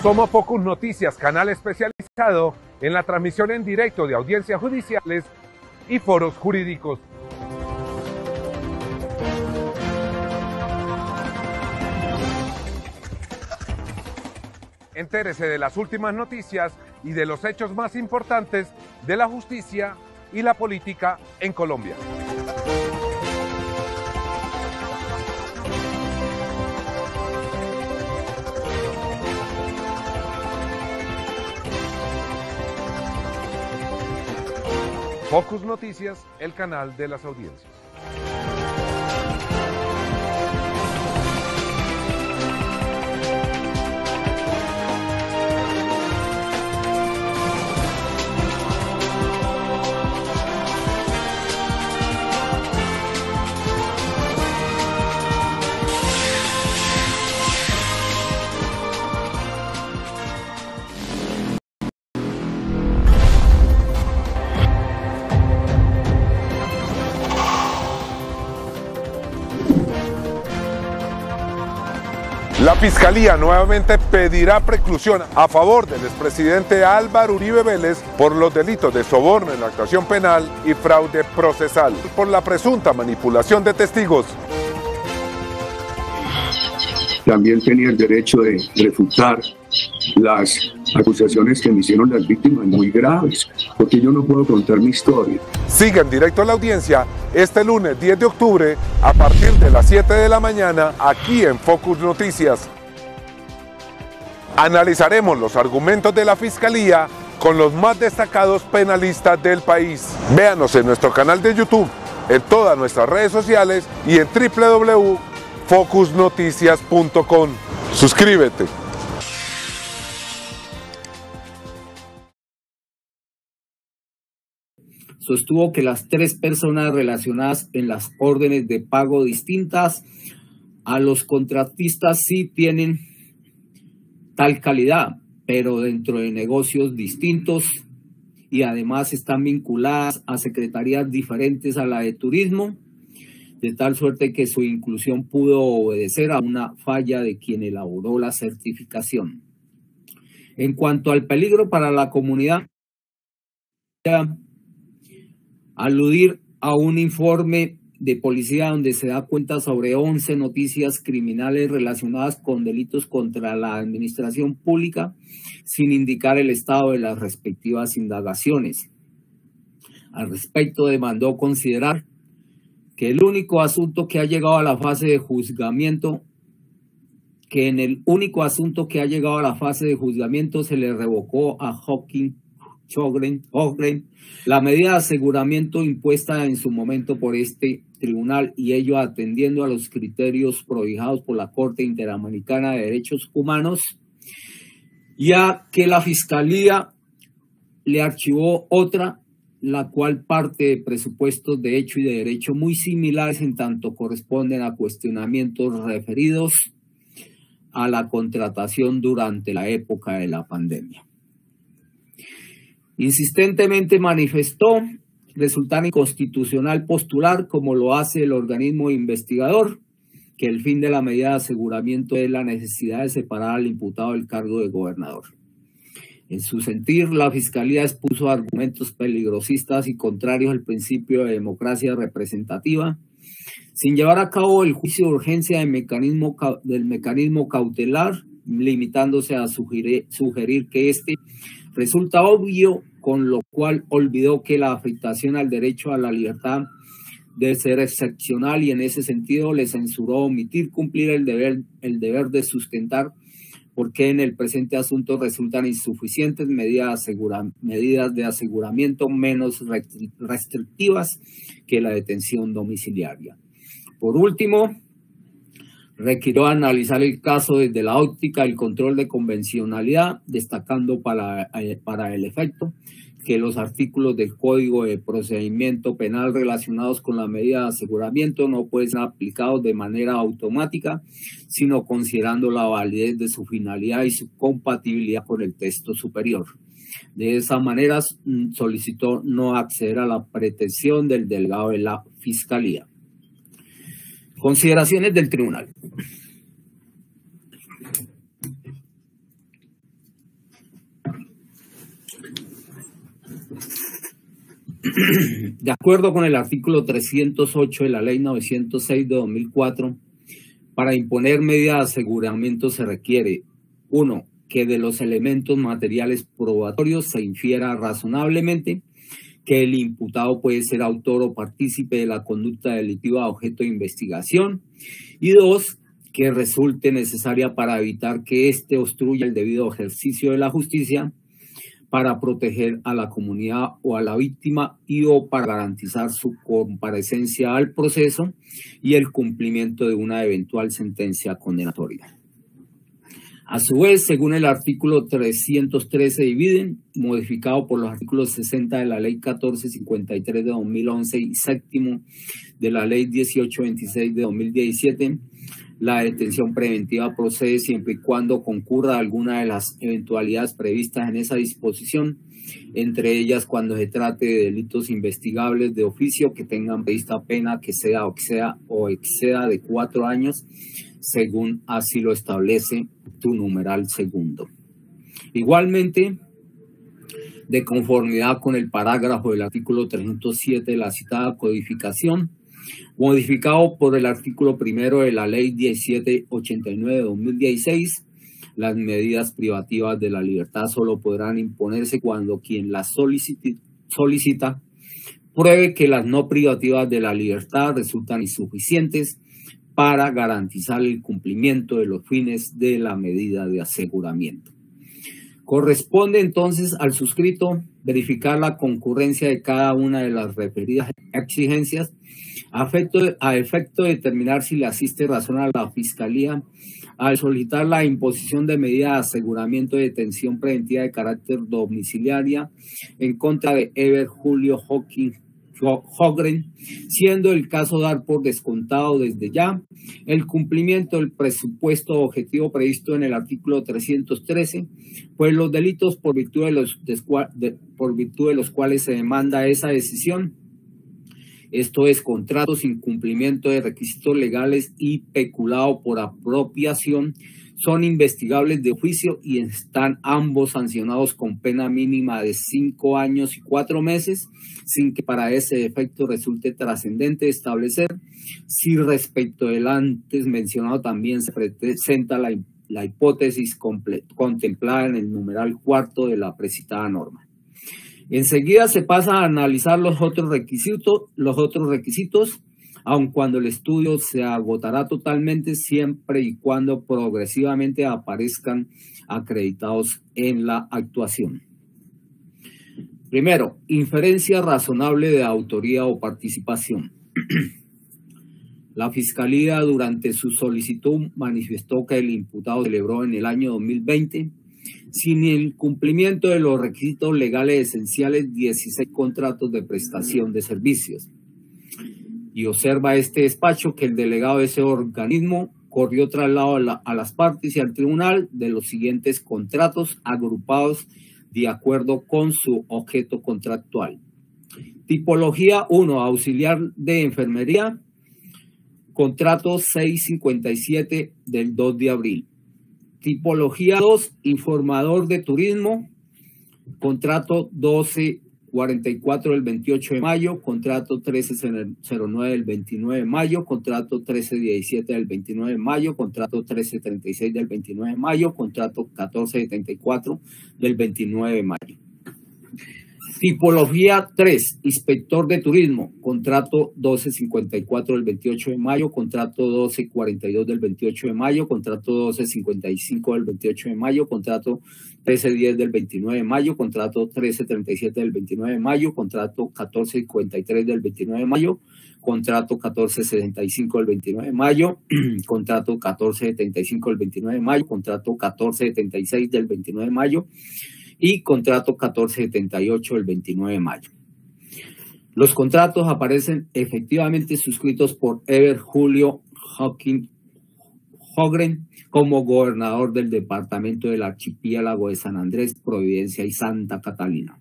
Somos Focus Noticias, canal especializado en la transmisión en directo de audiencias judiciales y foros jurídicos. Entérese de las últimas noticias y de los hechos más importantes de la justicia y la política en Colombia. Focus Noticias, el canal de las audiencias. La Fiscalía nuevamente pedirá preclusión a favor del expresidente Álvaro Uribe Vélez por los delitos de soborno en la actuación penal y fraude procesal, por la presunta manipulación de testigos. También tenía el derecho de refutar las acusaciones que me hicieron las víctimas, muy graves, porque yo no puedo contar mi historia. Siga en directo a la audiencia este lunes 10 de octubre a partir de las 7 de la mañana aquí en Focus Noticias. Analizaremos los argumentos de la Fiscalía con los más destacados penalistas del país. Véanos en nuestro canal de YouTube, en todas nuestras redes sociales y en www.focusnoticias.com. Suscríbete. Sostuvo que las tres personas relacionadas en las órdenes de pago distintas a los contratistas sí tienen tal calidad, pero dentro de negocios distintos y además están vinculadas a secretarías diferentes a la de turismo, de tal suerte que su inclusión pudo obedecer a una falla de quien elaboró la certificación. En cuanto al peligro para la comunidad, aludir a un informe de policía donde se da cuenta sobre 11 noticias criminales relacionadas con delitos contra la administración pública sin indicar el estado de las respectivas indagaciones. Al respecto, demandó considerar que el único asunto que ha llegado a la fase de juzgamiento, se le revocó a Joaquín Ogren la medida de aseguramiento impuesta en su momento por este tribunal, y ello atendiendo a los criterios prohijados por la Corte Interamericana de Derechos Humanos, ya que la Fiscalía le archivó otra, la cual parte de presupuestos de hecho y de derecho muy similares, en tanto corresponden a cuestionamientos referidos a la contratación durante la época de la pandemia. Insistentemente manifestó resultar inconstitucional postular, como lo hace el organismo investigador, que el fin de la medida de aseguramiento es la necesidad de separar al imputado del cargo de gobernador. En su sentir, la Fiscalía expuso argumentos peligrosistas y contrarios al principio de democracia representativa, sin llevar a cabo el juicio de urgencia del mecanismo cautelar, limitándose a sugerir que este resulta obvio, con lo cual olvidó que la afectación al derecho a la libertad debe ser excepcional, y en ese sentido le censuró omitir cumplir el deber de sustentar porque en el presente asunto resultan insuficientes medidas de aseguramiento menos restrictivas que la detención domiciliaria. Por último, requirió analizar el caso desde la óptica del control de convencionalidad, destacando para el efecto que los artículos del Código de Procedimiento Penal relacionados con la medida de aseguramiento no pueden ser aplicados de manera automática, sino considerando la validez de su finalidad y su compatibilidad con el texto superior. De esa manera, solicitó no acceder a la pretensión del delegado de la Fiscalía. Consideraciones del tribunal. De acuerdo con el artículo 308 de la Ley 906 de 2004, para imponer medidas de aseguramiento se requiere: 1. Que de los elementos materiales probatorios se infiera razonablemente que el imputado puede ser autor o partícipe de la conducta delictiva objeto de investigación, y 2. Que resulte necesaria para evitar que éste obstruya el debido ejercicio de la justicia, para proteger a la comunidad o a la víctima o para garantizar su comparecencia al proceso y el cumplimiento de una eventual sentencia condenatoria. A su vez, según el artículo 313 se dividen, modificado por los artículos 60 de la Ley 1453 de 2011 y séptimo de la Ley 1826 de 2017, la detención preventiva procede siempre y cuando concurra alguna de las eventualidades previstas en esa disposición, entre ellas cuando se trate de delitos investigables de oficio que tengan prevista pena que sea o exceda de 4 años, según así lo establece tu numeral segundo. Igualmente, de conformidad con el parágrafo del artículo 307 de la citada codificación, modificado por el artículo primero de la Ley 1789 de 2016, las medidas privativas de la libertad solo podrán imponerse cuando quien las solicita pruebe que las no privativas de la libertad resultan insuficientes para garantizar el cumplimiento de los fines de la medida de aseguramiento. Corresponde entonces al suscrito verificar la concurrencia de cada una de las referidas exigencias a efecto de determinar si le asiste razón a la Fiscalía al solicitar la imposición de medida de aseguramiento de detención preventiva de carácter domiciliaria en contra de Ever Julio Hogren, siendo el caso dar por descontado desde ya el cumplimiento del presupuesto objetivo previsto en el artículo 313, pues los delitos por virtud de los cuales se demanda esa decisión, esto es, contratos sin cumplimiento de requisitos legales y peculado por apropiación, son investigables de oficio y están ambos sancionados con pena mínima de 5 años y 4 meses, sin que para ese efecto resulte trascendente establecer si respecto del antes mencionado también se presenta la hipótesis contemplada en el numeral cuarto de la precitada norma. Enseguida se pasa a analizar los otros requisitos, aun cuando el estudio se agotará totalmente siempre y cuando progresivamente aparezcan acreditados en la actuación. Primero, inferencia razonable de autoría o participación. La Fiscalía durante su solicitud manifestó que el imputado celebró en el año 2020, sin el cumplimiento de los requisitos legales esenciales, 16 contratos de prestación de servicios. Y observa este despacho que el delegado de ese organismo corrió traslado a las partes y al tribunal de los siguientes contratos agrupados de acuerdo con su objeto contractual. Tipología 1, auxiliar de enfermería, contrato 657 del 2 de abril. Tipología 2, informador de turismo, contrato 1244 del 28 de mayo, contrato 1309 del 29 de mayo, contrato 1317 del 29 de mayo, contrato 1336 del 29 de mayo, contrato 1474 del 29 de mayo. Tipología 3, inspector de turismo, contrato 1254 del 28 de mayo, contrato 1242 del 28 de mayo, contrato 1255 del 28 de mayo, contrato 1310 del 29 de mayo, contrato 1337 del 29 de mayo, contrato 1453 del 29 de mayo, contrato 1465 del 29 de mayo, contrato 1475 del 29 de mayo, contrato 1476 del 29 de mayo, y contrato 1478 del 29 de mayo. Los contratos aparecen efectivamente suscritos por Ever Julio Hogren como gobernador del departamento del archipiélago de San Andrés, Providencia y Santa Catalina.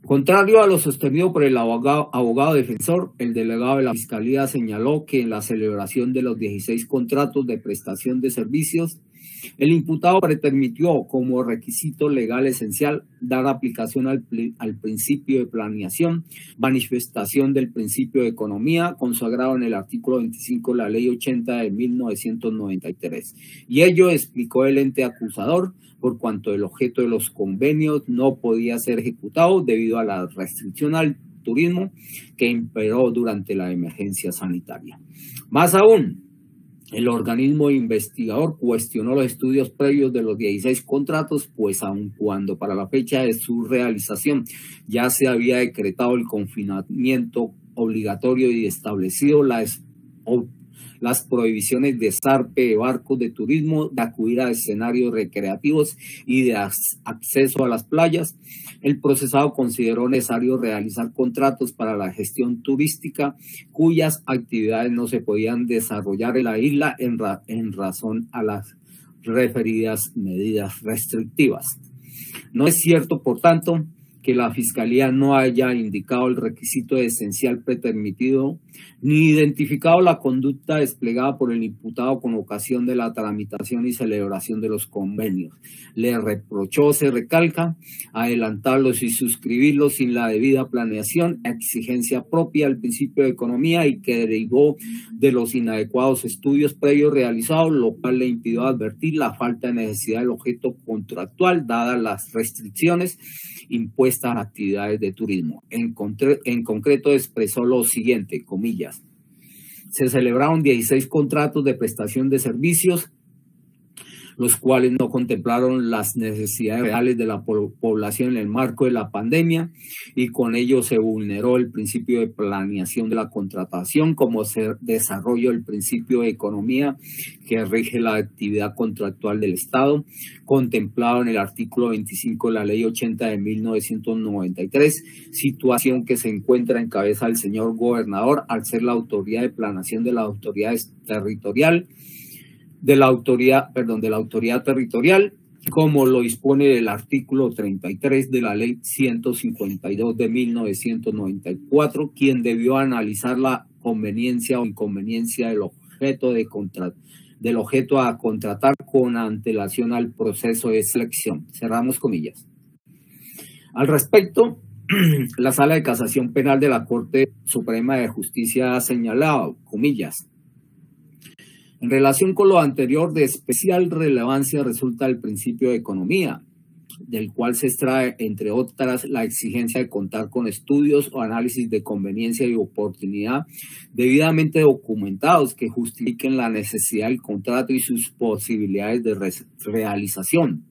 Contrario a lo sostenido por el abogado defensor, el delegado de la Fiscalía señaló que en la celebración de los 16 contratos de prestación de servicios El imputado pretermitió como requisito legal esencial dar aplicación al principio de planeación, manifestación del principio de economía consagrado en el artículo 25 de la Ley 80 de 1993. Y ello, explicó el ente acusador, por cuanto el objeto de los convenios no podía ser ejecutado debido a la restricción al turismo que imperó durante la emergencia sanitaria. Más aún, el organismo investigador cuestionó los estudios previos de los 16 contratos, pues aun cuando para la fecha de su realización ya se había decretado el confinamiento obligatorio y establecido las prohibiciones de zarpe de barcos de turismo, de acudir a escenarios recreativos y de acceso a las playas, el procesado consideró necesario realizar contratos para la gestión turística cuyas actividades no se podían desarrollar en la isla en razón a las referidas medidas restrictivas. No es cierto, por tanto, que la Fiscalía no haya indicado el requisito esencial pretermitido ni identificado la conducta desplegada por el imputado con ocasión de la tramitación y celebración de los convenios. Le reprochó, se recalca, adelantarlos y suscribirlos sin la debida planeación, exigencia propia del principio de economía y que derivó de los inadecuados estudios previos realizados, lo cual le impidió advertir la falta de necesidad del objeto contractual, dadas las restricciones impuestas a actividades de turismo. En concreto expresó lo siguiente, comillas: se celebraron 16 contratos de prestación de servicios, los cuales no contemplaron las necesidades reales de la población en el marco de la pandemia, y con ello se vulneró el principio de planeación de la contratación como desarrollo del principio de economía que rige la actividad contractual del Estado, contemplado en el artículo 25 de la Ley 80 de 1993, situación que se encuentra en cabeza del señor gobernador al ser la autoridad de planeación de la autoridad territorial, de la autoridad territorial, como lo dispone el artículo 33 de la Ley 152 de 1994, quien debió analizar la conveniencia o inconveniencia del objeto a contratar con antelación al proceso de selección. Cerramos comillas. Al respecto, la Sala de Casación Penal de la Corte Suprema de Justicia ha señalado, comillas: en relación con lo anterior, de especial relevancia resulta el principio de economía, del cual se extrae, entre otras, la exigencia de contar con estudios o análisis de conveniencia y oportunidad debidamente documentados que justifiquen la necesidad del contrato y sus posibilidades de realización.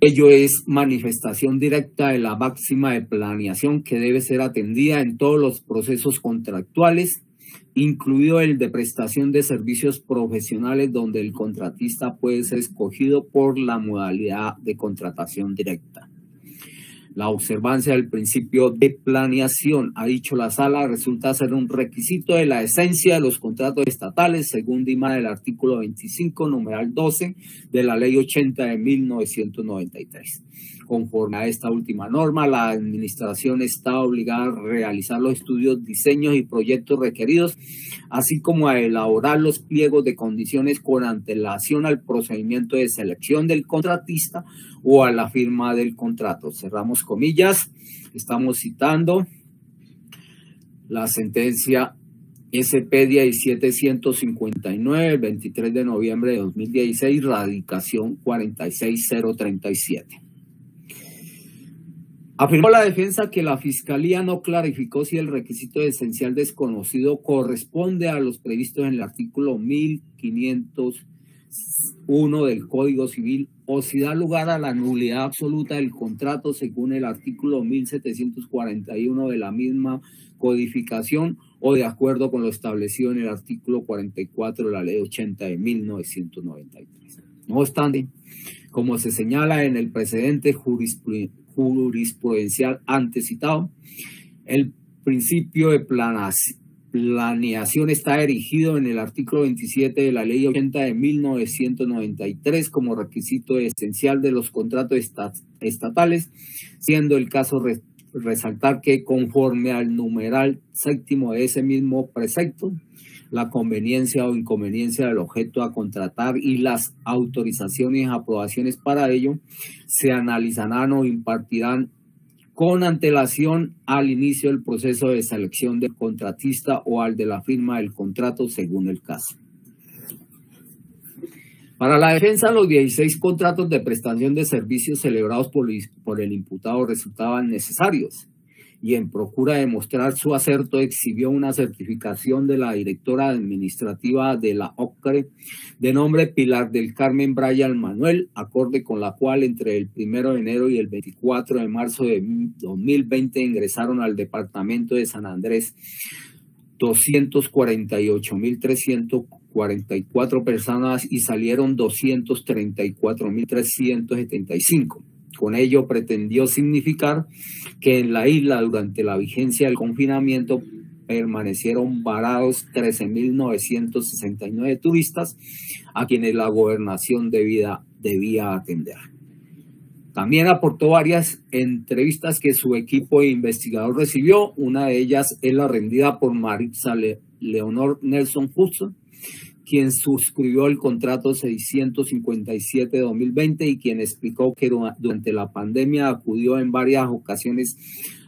Ello es manifestación directa de la máxima de planeación que debe ser atendida en todos los procesos contractuales, incluido el de prestación de servicios profesionales, donde el contratista puede ser escogido por la modalidad de contratación directa. La observancia del principio de planeación, ha dicho la Sala, resulta ser un requisito de la esencia de los contratos estatales, según dimana el artículo 25, numeral 12 de la Ley 80 de 1993. Conforme a esta última norma, la Administración está obligada a realizar los estudios, diseños y proyectos requeridos, así como a elaborar los pliegos de condiciones con antelación al procedimiento de selección del contratista o a la firma del contrato. Cerramos comillas. Estamos citando la sentencia SP 17159, 23 de noviembre de 2016, radicación 46037. Afirmó la defensa que la Fiscalía no clarificó si el requisito esencial desconocido corresponde a los previstos en el artículo 1501 del Código Civil o si da lugar a la nulidad absoluta del contrato según el artículo 1741 de la misma codificación o de acuerdo con lo establecido en el artículo 44 de la Ley 80 de 1993. No obstante, como se señala en el precedente jurisprudencial antes citado, el principio de planeación está erigido en el artículo 27 de la Ley 80 de 1993 como requisito esencial de los contratos estatales, siendo el caso resaltar que conforme al numeral séptimo de ese mismo precepto, la conveniencia o inconveniencia del objeto a contratar y las autorizaciones y aprobaciones para ello se analizarán o impartirán con antelación al inicio del proceso de selección del contratista o al de la firma del contrato según el caso. Para la defensa, los 16 contratos de prestación de servicios celebrados por el imputado resultaban necesarios y en procura de mostrar su acerto exhibió una certificación de la directora administrativa de la OCRE de nombre Pilar del Carmen Bryan Manuel, acorde con la cual entre el 1 de enero y el 24 de marzo de 2020 ingresaron al departamento de San Andrés 248.344 personas y salieron 234.375. Con ello pretendió significar que en la isla durante la vigencia del confinamiento permanecieron varados 13.969 turistas a quienes la gobernación debía atender. También aportó varias entrevistas que su equipo de investigador recibió. Una de ellas es la rendida por Maritza Leonor Nelson Hudson, quien suscribió el contrato 657 de 2020 y quien explicó que durante la pandemia acudió en varias ocasiones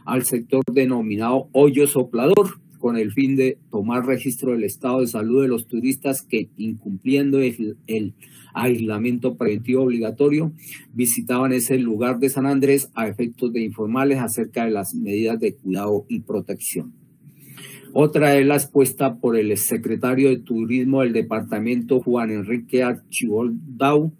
al sector denominado Hoyo Soplador con el fin de tomar registro del estado de salud de los turistas que, incumpliendo el aislamiento preventivo obligatorio, visitaban ese lugar de San Andrés a efectos de informarles acerca de las medidas de cuidado y protección. Otra es la expuesta por el exsecretario de Turismo del departamento, Juan Enrique Archiboldau,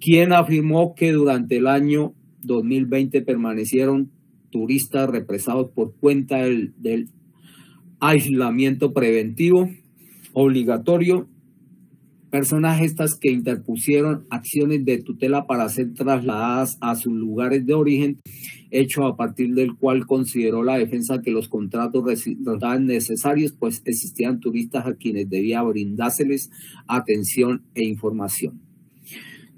quien afirmó que durante el año 2020 permanecieron turistas represados por cuenta del aislamiento preventivo obligatorio, personas estas que interpusieron acciones de tutela para ser trasladadas a sus lugares de origen, hecho a partir del cual consideró la defensa que los contratos resultaban necesarios, pues existían turistas a quienes debía brindárseles atención e información.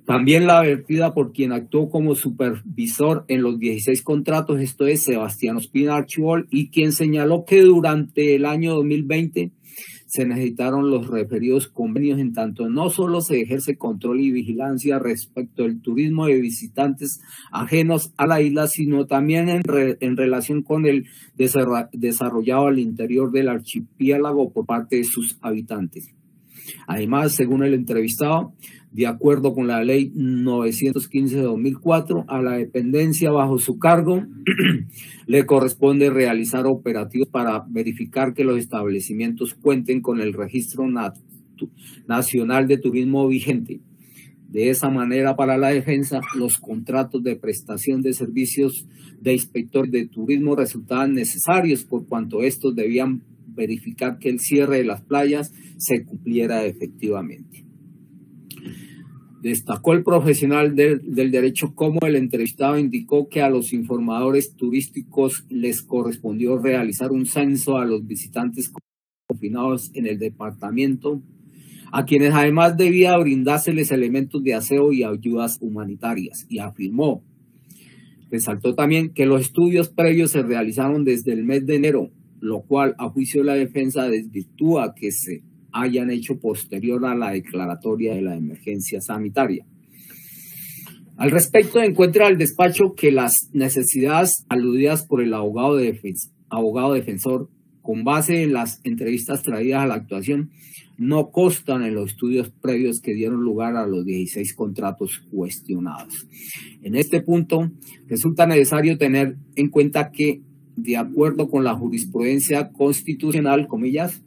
También la vertida por quien actuó como supervisor en los 16 contratos, esto es Sebastián Ospina Archibol, y quien señaló que durante el año 2020 se necesitaron los referidos convenios en tanto no solo se ejerce control y vigilancia respecto del turismo de visitantes ajenos a la isla, sino también en relación con el desarrollado al interior del archipiélago por parte de sus habitantes. Además, según el entrevistado, de acuerdo con la ley 915 de 2004, a la dependencia bajo su cargo le corresponde realizar operativos para verificar que los establecimientos cuenten con el registro nacional de turismo vigente. De esa manera, para la defensa, los contratos de prestación de servicios de inspector de turismo resultaban necesarios por cuanto estos debían verificar que el cierre de las playas se cumpliera efectivamente. Destacó el profesional del derecho como el entrevistado indicó que a los informadores turísticos les correspondió realizar un censo a los visitantes confinados en el departamento, a quienes además debía brindárseles elementos de aseo y ayudas humanitarias, y afirmó, resaltó también que los estudios previos se realizaron desde el mes de enero, lo cual a juicio de la defensa desvirtúa que se hayan hecho posterior a la declaratoria de la emergencia sanitaria. Al respecto, encuentra el despacho que las necesidades aludidas por el abogado defensor, con base en las entrevistas traídas a la actuación, no constan en los estudios previos que dieron lugar a los 16 contratos cuestionados. En este punto, resulta necesario tener en cuenta que, de acuerdo con la jurisprudencia constitucional, comillas,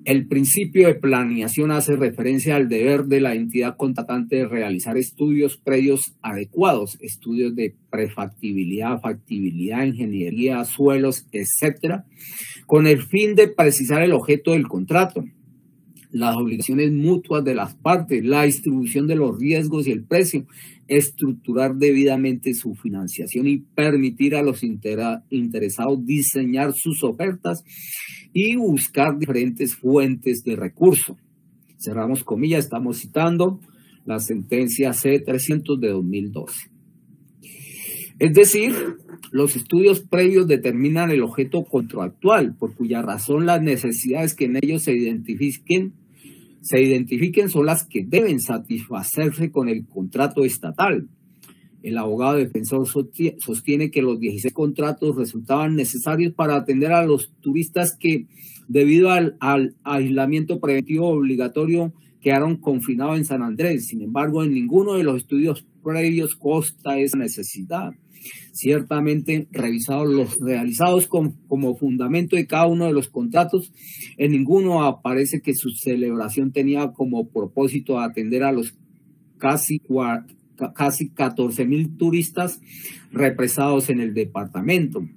el principio de planeación hace referencia al deber de la entidad contratante de realizar estudios previos adecuados, estudios de prefactibilidad, factibilidad, ingeniería, suelos, etcétera, con el fin de precisar el objeto del contrato, las obligaciones mutuas de las partes, la distribución de los riesgos y el precio, estructurar debidamente su financiación y permitir a los interesados diseñar sus ofertas y buscar diferentes fuentes de recursos. Cerramos comillas, estamos citando la sentencia C-300 de 2012. Es decir, los estudios previos determinan el objeto contractual, por cuya razón las necesidades que en ellos se identifiquen son las que deben satisfacerse con el contrato estatal. El abogado defensor sostiene que los 16 contratos resultaban necesarios para atender a los turistas que, debido al aislamiento preventivo obligatorio, quedaron confinados en San Andrés. Sin embargo, en ninguno de los estudios previos consta esa necesidad. Ciertamente, revisados los realizados como fundamento de cada uno de los contratos, en ninguno aparece que su celebración tenía como propósito atender a los casi 14.000 turistas represados en el departamento.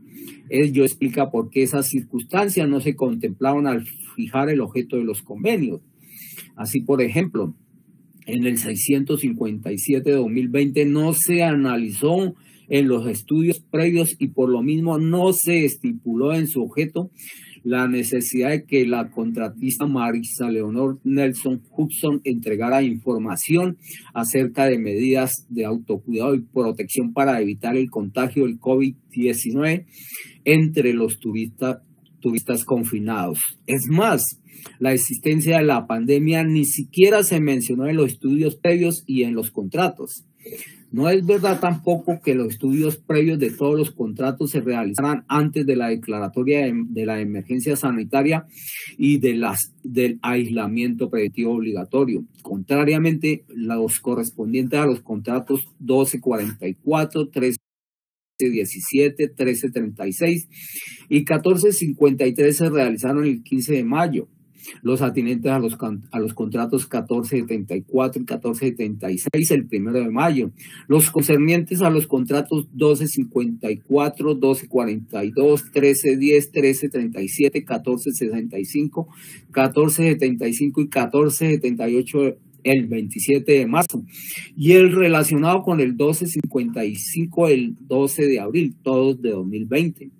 Ello explica por qué esas circunstancias no se contemplaron al fijar el objeto de los convenios. Así, por ejemplo, en el 657 de 2020 no se analizó en los estudios previos y por lo mismo no se estipuló en su objeto la necesidad de que la contratista Marisa Leonor Nelson Hudson entregara información acerca de medidas de autocuidado y protección para evitar el contagio del COVID-19 entre los turistas confinados. Es más, la existencia de la pandemia ni siquiera se mencionó en los estudios previos y en los contratos. No es verdad tampoco que los estudios previos de todos los contratos se realizaran antes de la declaratoria de la emergencia sanitaria y del aislamiento preventivo obligatorio. Contrariamente, los correspondientes a los contratos 1244, 1317, 1336 y 1453 se realizaron el 15 de mayo. Los atinentes a los contratos 1474 y 1476 el 1 de mayo. Los concernientes a los contratos 1254, 1242, 1310, 1337, 1465, 1475 y 1478 el 27 de marzo. Y el relacionado con el 1255 el 12 de abril, todos de 2020.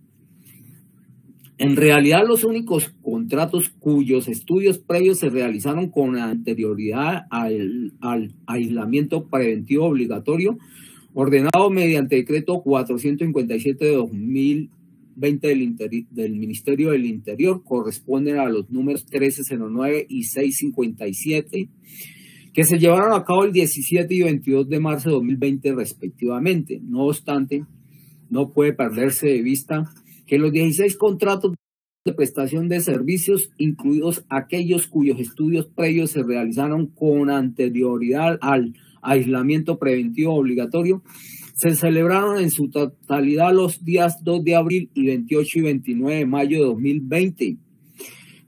En realidad, los únicos contratos cuyos estudios previos se realizaron con anterioridad al aislamiento preventivo obligatorio, ordenado mediante decreto 457 de 2020 del Ministerio del Interior, corresponden a los números 1309 y 657, que se llevaron a cabo el 17 y 22 de marzo de 2020 respectivamente. No obstante, no puede perderse de vista que los 16 contratos de prestación de servicios, incluidos aquellos cuyos estudios previos se realizaron con anterioridad al aislamiento preventivo obligatorio, se celebraron en su totalidad los días 2 de abril y 28 y 29 de mayo de 2020,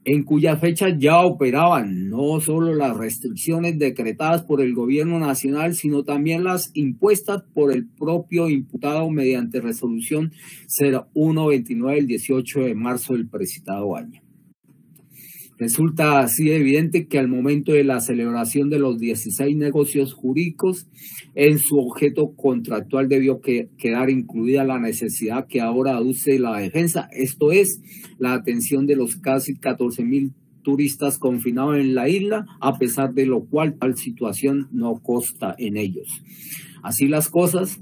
en cuya fecha ya operaban no solo las restricciones decretadas por el gobierno nacional, sino también las impuestas por el propio imputado mediante resolución 0129 del 18 de marzo del precitado año. Resulta así evidente que al momento de la celebración de los 16 negocios jurídicos, en su objeto contractual debió quedar incluida la necesidad que ahora aduce la defensa, esto es, la atención de los casi 14.000 turistas confinados en la isla, a pesar de lo cual tal situación no consta en ellos. Así las cosas,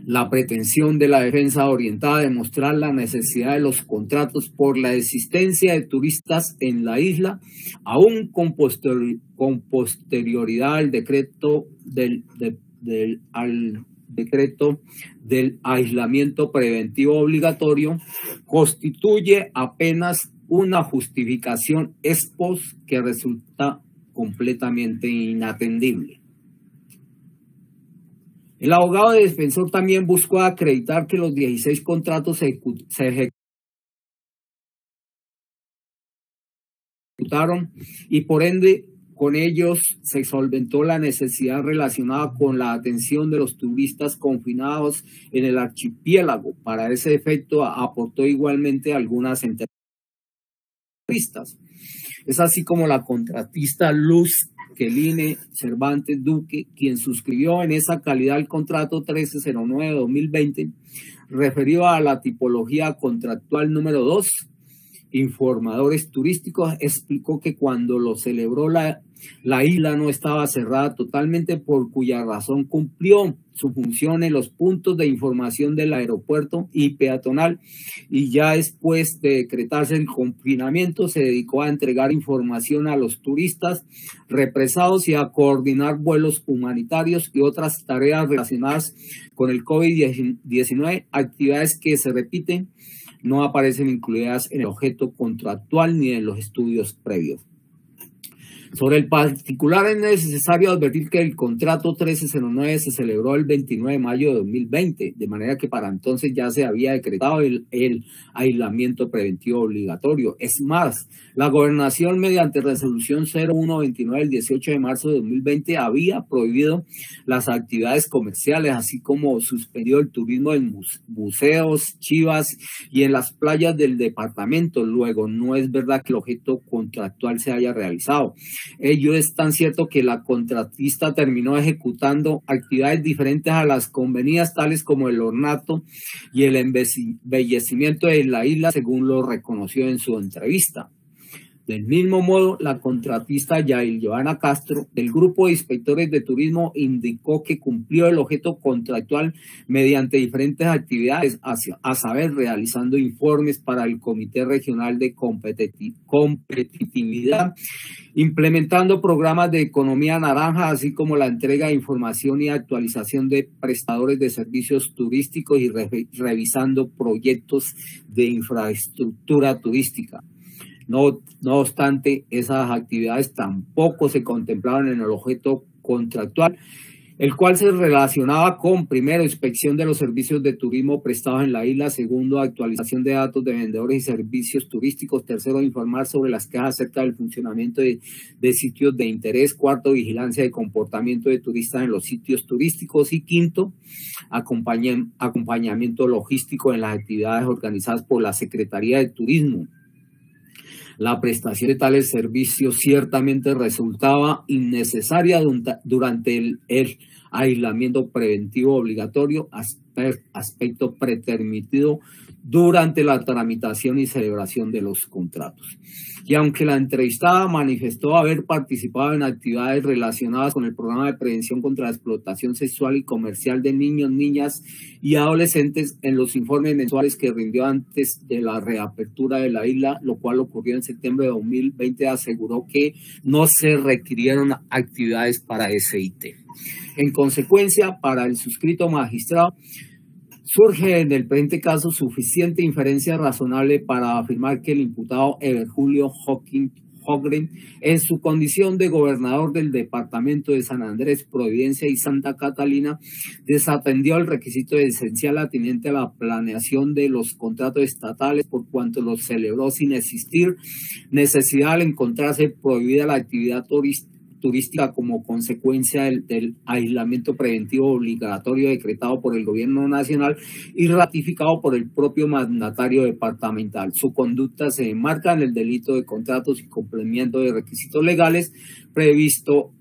la pretensión de la defensa orientada a demostrar la necesidad de los contratos por la existencia de turistas en la isla, aún con posterioridad al decreto del aislamiento preventivo obligatorio, constituye apenas una justificación ex post que resulta completamente inatendible. El abogado de defensor también buscó acreditar que los 16 contratos se ejecutaron y por ende con ellos se solventó la necesidad relacionada con la atención de los turistas confinados en el archipiélago. Para ese efecto aportó igualmente algunas entrevistas. Es así como la contratista Luz Keline Cervantes Duque, quien suscribió en esa calidad el contrato 1309-2020, referido a la tipología contractual número 2, informadores turísticos, explicó que cuando lo celebró la isla no estaba cerrada totalmente, por cuya razón cumplió su función en los puntos de información del aeropuerto y peatonal, y ya después de decretarse el confinamiento se dedicó a entregar información a los turistas represados y a coordinar vuelos humanitarios y otras tareas relacionadas con el COVID-19, actividades que se repiten, no aparecen incluidas en el objeto contractual ni en los estudios previos. Sobre el particular es necesario advertir que el contrato 1309 se celebró el 29 de mayo de 2020, de manera que para entonces ya se había decretado el aislamiento preventivo obligatorio. Es más, la gobernación mediante resolución 0129 del 18 de marzo de 2020 había prohibido las actividades comerciales, así como suspendido el turismo en buceos, chivas y en las playas del departamento. Luego, no es verdad que el objeto contractual se haya realizado. Ello es tan cierto que la contratista terminó ejecutando actividades diferentes a las convenidas, tales como el ornato y el embellecimiento de la isla, según lo reconoció en su entrevista. Del mismo modo, la contratista Yael Johanna Castro, del grupo de inspectores de turismo, indicó que cumplió el objeto contractual mediante diferentes actividades, a saber, realizando informes para el Comité Regional de Competitividad, implementando programas de economía naranja, así como la entrega de información y actualización de prestadores de servicios turísticos y revisando proyectos de infraestructura turística. No obstante, esas actividades tampoco se contemplaban en el objeto contractual, el cual se relacionaba con, primero, inspección de los servicios de turismo prestados en la isla; segundo, actualización de datos de vendedores y servicios turísticos; tercero, informar sobre las quejas acerca del funcionamiento de sitios de interés; cuarto, vigilancia de comportamiento de turistas en los sitios turísticos; y quinto, acompañamiento logístico en las actividades organizadas por la Secretaría de Turismo. La prestación de tales servicios ciertamente resultaba innecesaria durante el aislamiento preventivo obligatorio, aspecto pretermitido durante la tramitación y celebración de los contratos. Y aunque la entrevistada manifestó haber participado en actividades relacionadas con el programa de prevención contra la explotación sexual y comercial de niños, niñas y adolescentes en los informes mensuales que rindió antes de la reapertura de la isla, lo cual ocurrió en septiembre de 2020, aseguró que no se requirieron actividades para SIT. En consecuencia, para el suscrito magistrado, surge en el presente caso suficiente inferencia razonable para afirmar que el imputado Ever Julio Hogren, en su condición de gobernador del departamento de San Andrés, Providencia y Santa Catalina, desatendió el requisito esencial atinente a la planeación de los contratos estatales, por cuanto los celebró sin existir necesidad al encontrarse prohibida la actividad turística como consecuencia del aislamiento preventivo obligatorio decretado por el gobierno nacional y ratificado por el propio mandatario departamental. Su conducta se enmarca en el delito de contratos y cumplimiento de requisitos legales previsto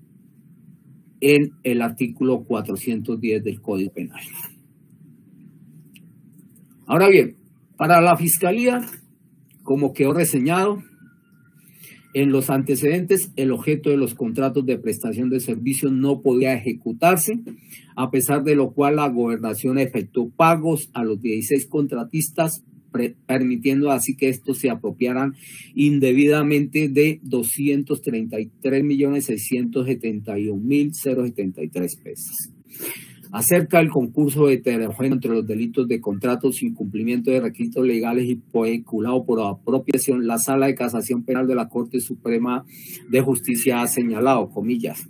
en el artículo 410 del Código Penal. Ahora bien, para la Fiscalía, como quedó reseñado en los antecedentes, el objeto de los contratos de prestación de servicios no podía ejecutarse, a pesar de lo cual la gobernación efectuó pagos a los 16 contratistas, permitiendo así que estos se apropiaran indebidamente de 233.671.073 pesos. Acerca del concurso heterogéneo entre los delitos de contratos, incumplimiento de requisitos legales y peculado por apropiación, la Sala de Casación Penal de la Corte Suprema de Justicia ha señalado, comillas,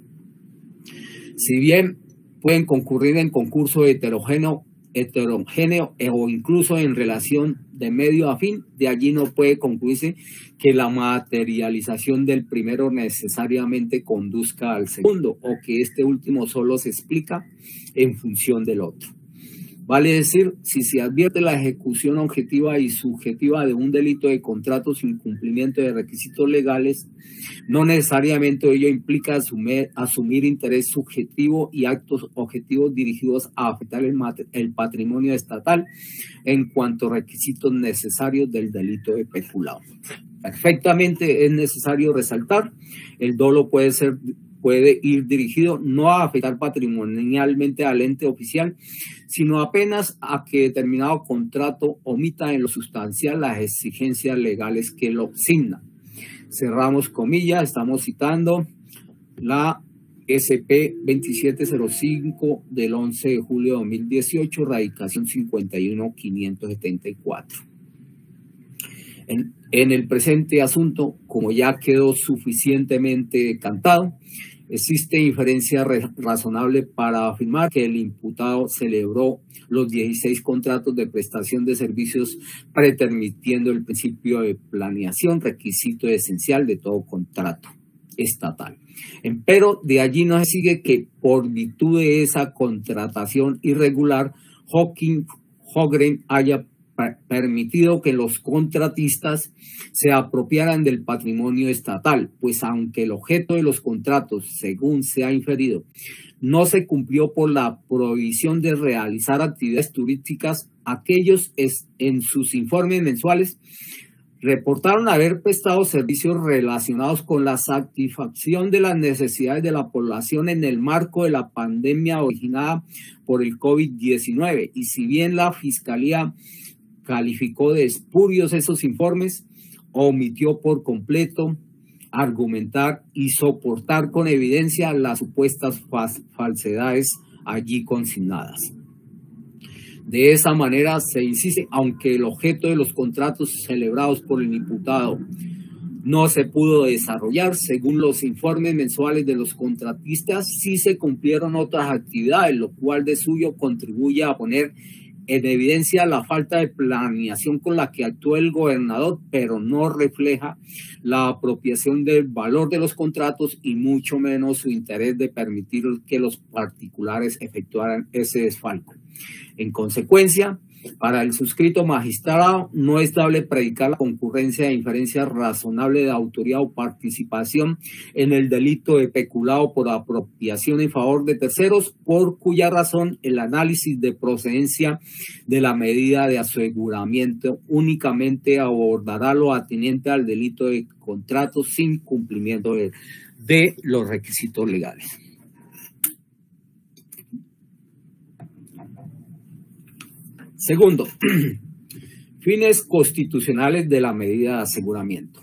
si bien pueden concurrir en concurso heterogéneo o incluso en relación de medio a fin, de allí no puede concluirse que la materialización del primero necesariamente conduzca al segundo, o que este último solo se explica en función del otro. Vale decir, si se advierte la ejecución objetiva y subjetiva de un delito de contrato sin cumplimiento de requisitos legales, no necesariamente ello implica asumir interés subjetivo y actos objetivos dirigidos a afectar el patrimonio estatal en cuanto a requisitos necesarios del delito de peculado. Perfectamente es necesario resaltar, el dolo puede ir dirigido no a afectar patrimonialmente al ente oficial, sino apenas a que determinado contrato omita en lo sustancial las exigencias legales que lo asignan. Cerramos comillas, estamos citando la SP 2705 del 11 de julio de 2018, radicación 51574. En el presente asunto, como ya quedó suficientemente cantado, existe inferencia razonable para afirmar que el imputado celebró los 16 contratos de prestación de servicios pretermitiendo el principio de planeación, requisito esencial de todo contrato estatal. Empero, de allí no se sigue que por virtud de esa contratación irregular, Hofgren haya permitido que los contratistas se apropiaran del patrimonio estatal, pues aunque el objeto de los contratos, según se ha inferido, no se cumplió por la prohibición de realizar actividades turísticas, aquellos en sus informes mensuales reportaron haber prestado servicios relacionados con la satisfacción de las necesidades de la población en el marco de la pandemia originada por el COVID-19, y si bien la Fiscalía calificó de espurios esos informes, omitió por completo argumentar y soportar con evidencia las supuestas falsedades allí consignadas. De esa manera se insiste, aunque el objeto de los contratos celebrados por el imputado no se pudo desarrollar, según los informes mensuales de los contratistas, sí se cumplieron otras actividades, lo cual de suyo contribuye a poner en evidencia la falta de planeación con la que actuó el gobernador, pero no refleja la apropiación del valor de los contratos y mucho menos su interés de permitir que los particulares efectuaran ese desfalco. En consecuencia, para el suscrito magistrado no es dable predicar la concurrencia de inferencia razonable de autoría o participación en el delito de peculado por apropiación en favor de terceros, por cuya razón el análisis de procedencia de la medida de aseguramiento únicamente abordará lo atinente al delito de contrato sin cumplimiento de los requisitos legales. Segundo, fines constitucionales de la medida de aseguramiento.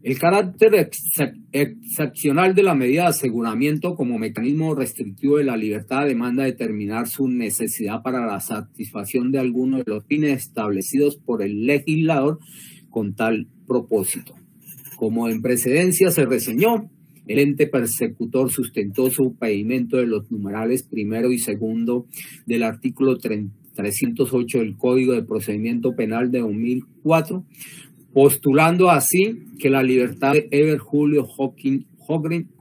El carácter excepcional de la medida de aseguramiento como mecanismo restrictivo de la libertad demanda determinar su necesidad para la satisfacción de algunos de los fines establecidos por el legislador con tal propósito. Como en precedencia se reseñó, el ente persecutor sustentó su pedimento de los numerales primero y segundo del artículo 308 del Código de Procedimiento Penal de 2004, postulando así que la libertad de Eber Julio Hofgren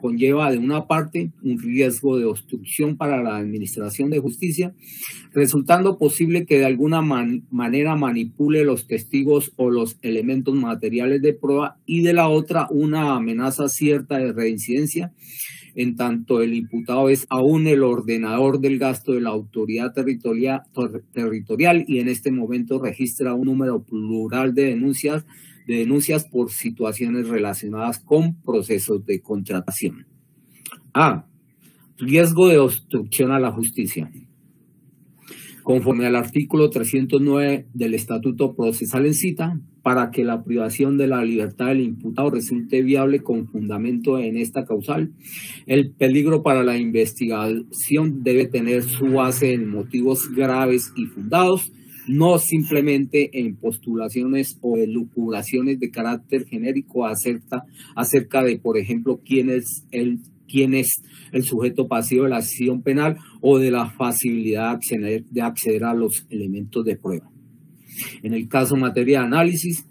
conlleva de una parte un riesgo de obstrucción para la administración de justicia, resultando posible que de alguna manera manipule los testigos o los elementos materiales de prueba, y de la otra una amenaza cierta de reincidencia, en tanto el imputado es aún el ordenador del gasto de la autoridad territorial y en este momento registra un número plural de denuncias por situaciones relacionadas con procesos de contratación. A. Riesgo de obstrucción a la justicia. Conforme al artículo 309 del Estatuto Procesal en cita, para que la privación de la libertad del imputado resulte viable con fundamento en esta causal, el peligro para la investigación debe tener su base en motivos graves y fundados, no simplemente en postulaciones o elucubraciones de carácter genérico acerca de, por ejemplo, quién es el sujeto pasivo de la acción penal o de la facilidad de acceder a los elementos de prueba. En el caso en materia de análisis,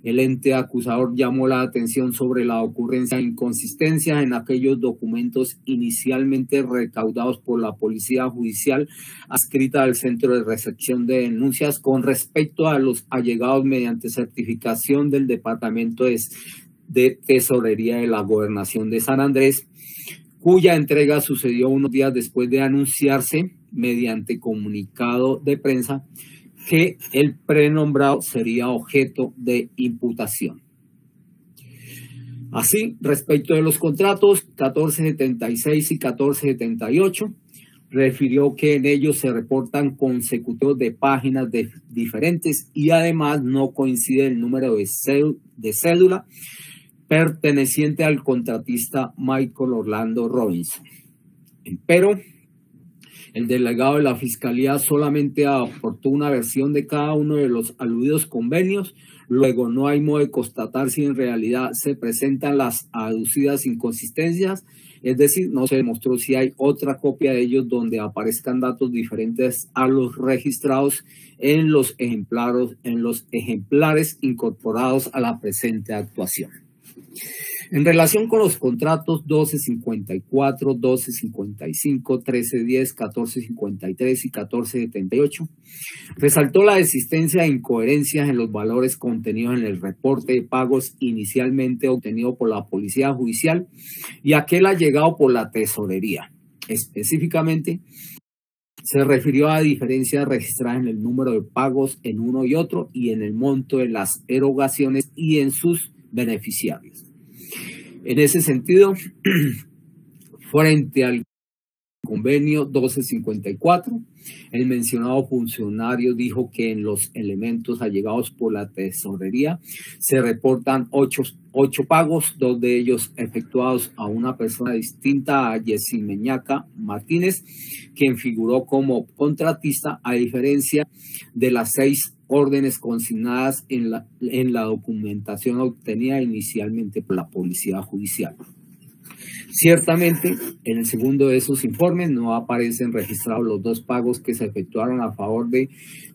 El ente acusador llamó la atención sobre la ocurrencia de inconsistencias en aquellos documentos inicialmente recaudados por la Policía Judicial adscrita al Centro de Recepción de Denuncias con respecto a los allegados mediante certificación del Departamento de Tesorería de la Gobernación de San Andrés, cuya entrega sucedió unos días después de anunciarse mediante comunicado de prensa que el prenombrado sería objeto de imputación. Así, respecto de los contratos 1476 y 1478, refirió que en ellos se reportan consecutivos de páginas diferentes y además no coincide el número de cédula perteneciente al contratista Michael Orlando Robinson. Pero el delegado de la Fiscalía solamente aportó una versión de cada uno de los aludidos convenios. Luego no hay modo de constatar si en realidad se presentan las aducidas inconsistencias, es decir, no se demostró si hay otra copia de ellos donde aparezcan datos diferentes a los registrados en los ejemplares incorporados a la presente actuación. En relación con los contratos 1254, 1255, 1310, 1453 y 1478, resaltó la existencia de incoherencias en los valores contenidos en el reporte de pagos inicialmente obtenido por la Policía Judicial y aquel allegado por la Tesorería. Específicamente, se refirió a diferencias registradas en el número de pagos en uno y otro y en el monto de las erogaciones y en sus beneficiarios. En ese sentido, frente al convenio 1254, el mencionado funcionario dijo que en los elementos allegados por la Tesorería se reportan ocho pagos, 2 de ellos efectuados a una persona distinta a Jessy Meñaca Martínez, quien figuró como contratista, a diferencia de las 6 órdenes consignadas en la documentación obtenida inicialmente por la Policía Judicial. Ciertamente, en el segundo de esos informes no aparecen registrados los 2 pagos que se efectuaron a favor de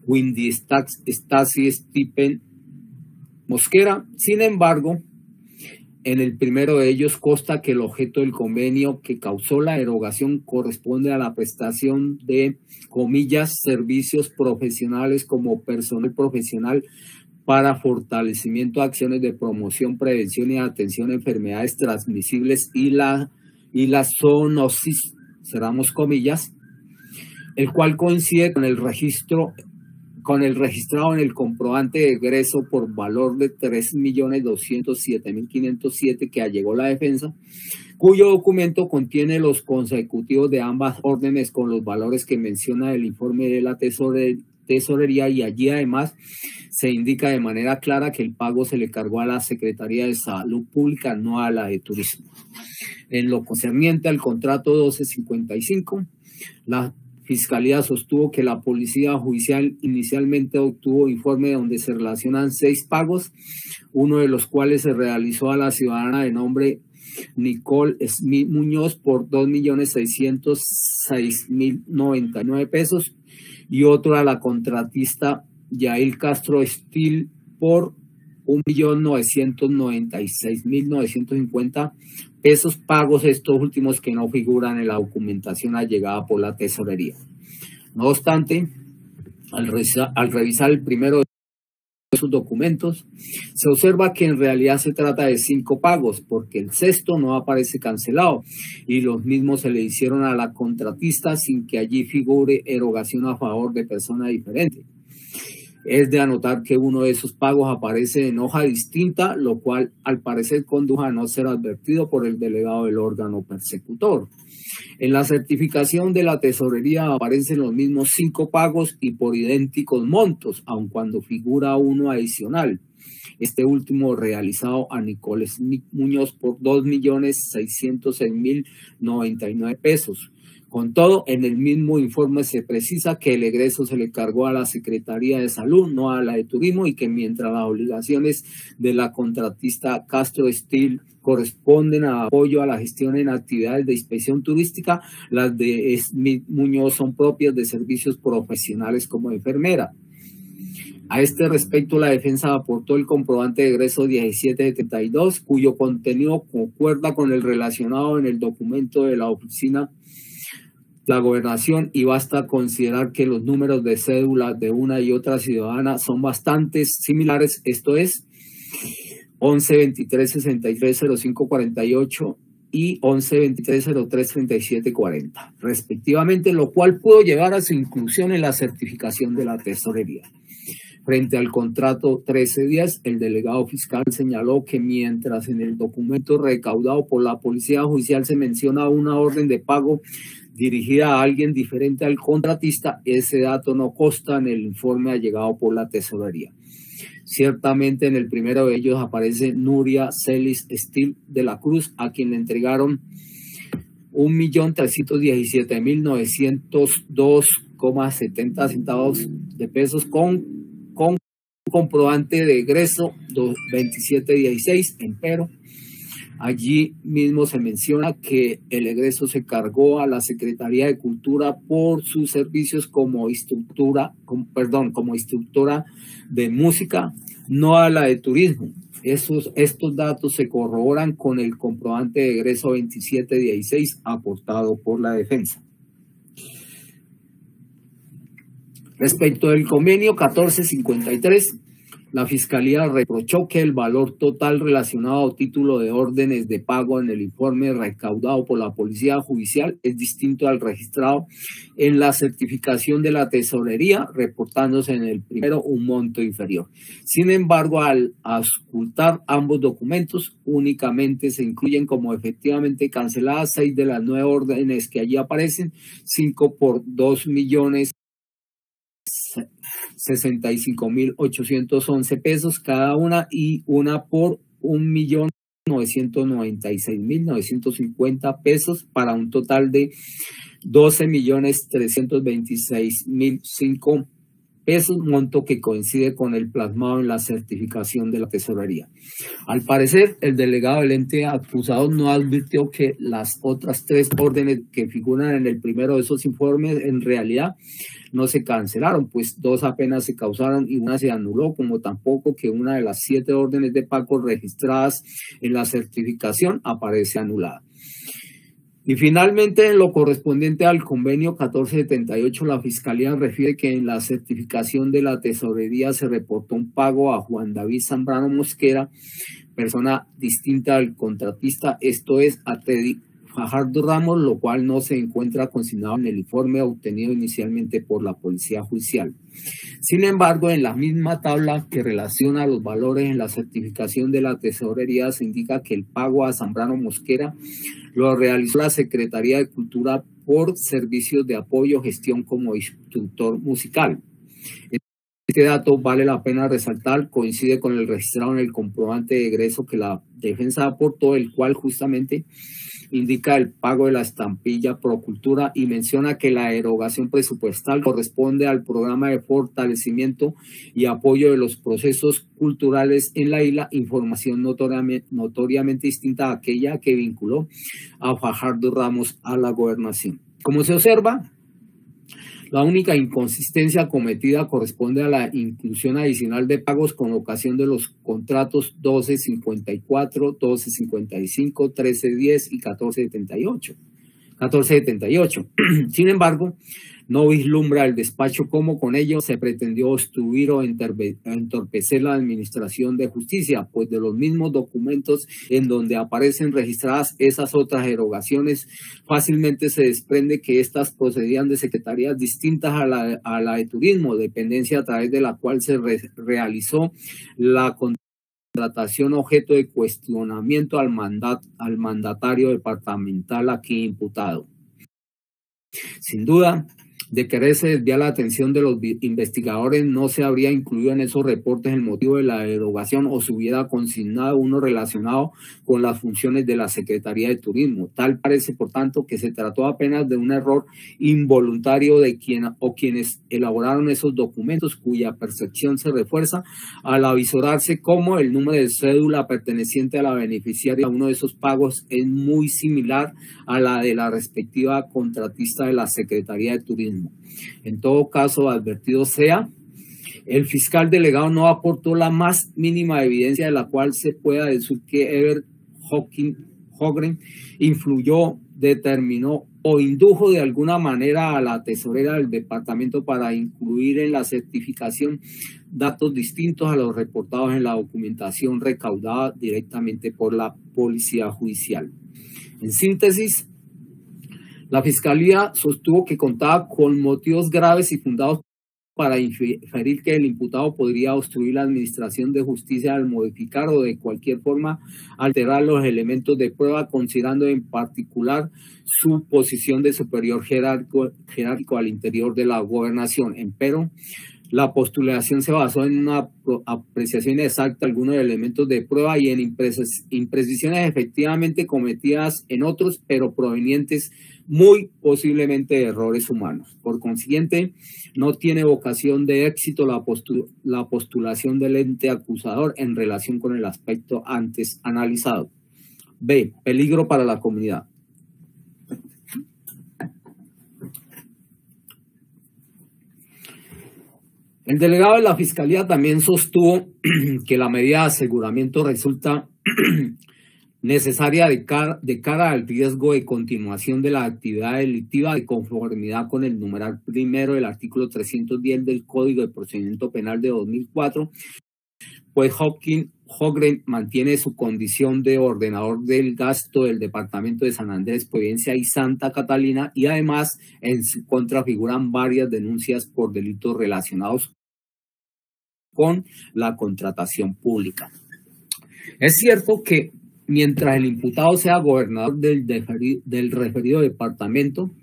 Windy Stacy Stephen Mosquera. Sin embargo, en el primero de ellos consta que el objeto del convenio que causó la erogación corresponde a la prestación de, comillas, servicios profesionales como personal profesional para fortalecimiento de acciones de promoción, prevención y atención a enfermedades transmisibles y la zoonosis, cerramos comillas, el cual coincide con el registrado en el comprobante de egreso por valor de 3.207.507 que allegó la defensa, cuyo documento contiene los consecutivos de ambas órdenes con los valores que menciona el informe de la Tesorería, y allí además se indica de manera clara que el pago se le cargó a la Secretaría de Salud Pública, no a la de Turismo. En lo concerniente al contrato 1255, la Fiscalía sostuvo que la Policía Judicial inicialmente obtuvo informe donde se relacionan 6 pagos, uno de los cuales se realizó a la ciudadana de nombre Nicole Smith Muñoz por 2.606.099 pesos y otro a la contratista Yael Castro Estil por 1.996.950 pesos, pagos estos últimos que no figuran en la documentación allegada por la Tesorería. No obstante, al revisar el primero de esos documentos, se observa que en realidad se trata de 5 pagos, porque el sexto no aparece cancelado y los mismos se le hicieron a la contratista sin que allí figure erogación a favor de persona diferente. Es de anotar que uno de esos pagos aparece en hoja distinta, lo cual al parecer condujo a no ser advertido por el delegado del órgano persecutor. En la certificación de la Tesorería aparecen los mismos 5 pagos y por idénticos montos, aun cuando figura uno adicional. Este último realizado a Nicole Smith Muñoz por 2.606.099 pesos. Con todo, en el mismo informe se precisa que el egreso se le cargó a la Secretaría de Salud, no a la de Turismo, y que mientras las obligaciones de la contratista Castro Estil corresponden a apoyo a la gestión en actividades de inspección turística, las de Smith Muñoz son propias de servicios profesionales como enfermera. A este respecto, la defensa aportó el comprobante de egreso 1772, cuyo contenido concuerda con el relacionado en el documento de la oficina de la gobernación, y basta considerar que los números de cédula de una y otra ciudadana son bastante similares, esto es 11 23 63 05 48 y 11 23 03 37 40, respectivamente, lo cual pudo llevar a su inclusión en la certificación de la tesorería. Frente al contrato 1310, el delegado fiscal señaló que mientras en el documento recaudado por la Policía Judicial se menciona una orden de pago dirigida a alguien diferente al contratista, ese dato no consta en el informe allegado por la tesorería. Ciertamente en el primero de ellos aparece Nuria Celis Estil de la Cruz, a quien le entregaron 1.317.902,70 centavos de pesos con comprobante de egreso 2716, empero allí mismo se menciona que el egreso se cargó a la Secretaría de Cultura por sus servicios como instructora de música, no a la de turismo. Estos datos se corroboran con el comprobante de egreso 2716 aportado por la defensa. Respecto del convenio 1453, la Fiscalía reprochó que el valor total relacionado a título de órdenes de pago en el informe recaudado por la Policía Judicial es distinto al registrado en la certificación de la tesorería, reportándose en el primero un monto inferior. Sin embargo, al auscultar ambos documentos, únicamente se incluyen como efectivamente canceladas 6 de las 9 órdenes que allí aparecen, 5 por 2.065.811 pesos cada una y una por 1.996.950 pesos para un total de 12.326.005 pesos, monto que coincide con el plasmado en la certificación de la tesorería. Al parecer, el delegado del ente acusado no advirtió que las otras 3 órdenes que figuran en el primero de esos informes en realidad no se cancelaron, pues 2 apenas se causaron y una se anuló, como tampoco que una de las 7 órdenes de pago registradas en la certificación aparece anulada. Y finalmente, en lo correspondiente al convenio 1478, la Fiscalía refiere que en la certificación de la tesorería se reportó un pago a Juan David Zambrano Mosquera, persona distinta al contratista, esto es a Teddy Fajardo Ramos, lo cual no se encuentra consignado en el informe obtenido inicialmente por la Policía Judicial. Sin embargo, en la misma tabla que relaciona los valores en la certificación de la tesorería se indica que el pago a Zambrano Mosquera lo realizó la Secretaría de Cultura por servicios de apoyo, gestión como instructor musical. Este dato vale la pena resaltar, coincide con el registrado en el comprobante de egreso que la defensa aportó, el cual justamente indica el pago de la estampilla Procultura y menciona que la erogación presupuestal corresponde al programa de fortalecimiento y apoyo de los procesos culturales en la isla, información notoriamente distinta a aquella que vinculó a Fajardo Ramos a la gobernación. Como se observa, la única inconsistencia cometida corresponde a la inclusión adicional de pagos con ocasión de los contratos 1254, 1255, 1310 y 1478. Sin embargo, no vislumbra el despacho cómo con ello se pretendió obstruir o entorpecer la administración de justicia, pues de los mismos documentos en donde aparecen registradas esas otras erogaciones, fácilmente se desprende que éstas procedían de secretarías distintas a la de turismo, dependencia a través de la cual se realizó la contratación objeto de cuestionamiento al mandatario departamental aquí imputado. Sin duda, de quererse desviar la atención de los investigadores, no se habría incluido en esos reportes el motivo de la derogación o se hubiera consignado uno relacionado con las funciones de la Secretaría de Turismo. Tal parece, por tanto, que se trató apenas de un error involuntario de quienes elaboraron esos documentos, cuya percepción se refuerza al avisorarse cómo el número de cédula perteneciente a la beneficiaria a uno de esos pagos es muy similar a la de la respectiva contratista de la Secretaría de Turismo. En todo caso, advertido sea El fiscal delegado no aportó la más mínima evidencia de la cual se pueda decir que Ever Hofgren influyó, determinó o indujo de alguna manera a la tesorera del departamento para incluir en la certificación datos distintos a los reportados en la documentación recaudada directamente por la Policía Judicial. En síntesis, la Fiscalía sostuvo que contaba con motivos graves y fundados para inferir que el imputado podría obstruir la administración de justicia al modificar o de cualquier forma alterar los elementos de prueba, considerando en particular su posición de superior jerárquico al interior de la gobernación. Empero, la postulación se basó en una apreciación exacta de algunos elementos de prueba y en imprecisiones efectivamente cometidas en otros, pero provenientes muy posiblemente de errores humanos. Por consiguiente, no tiene vocación de éxito la postulación del ente acusador en relación con el aspecto antes analizado. B. Peligro para la comunidad. El delegado de la Fiscalía también sostuvo que la medida de aseguramiento resulta necesaria de cara al riesgo de continuación de la actividad delictiva de conformidad con el numeral primero del artículo 310 del Código de Procedimiento Penal de 2004, pues Hofgren mantiene su condición de ordenador del gasto del departamento de San Andrés, Providencia y Santa Catalina, y además en su contra figuran varias denuncias por delitos relacionados con la contratación pública. Es cierto que mientras el imputado sea gobernador del referido departamento,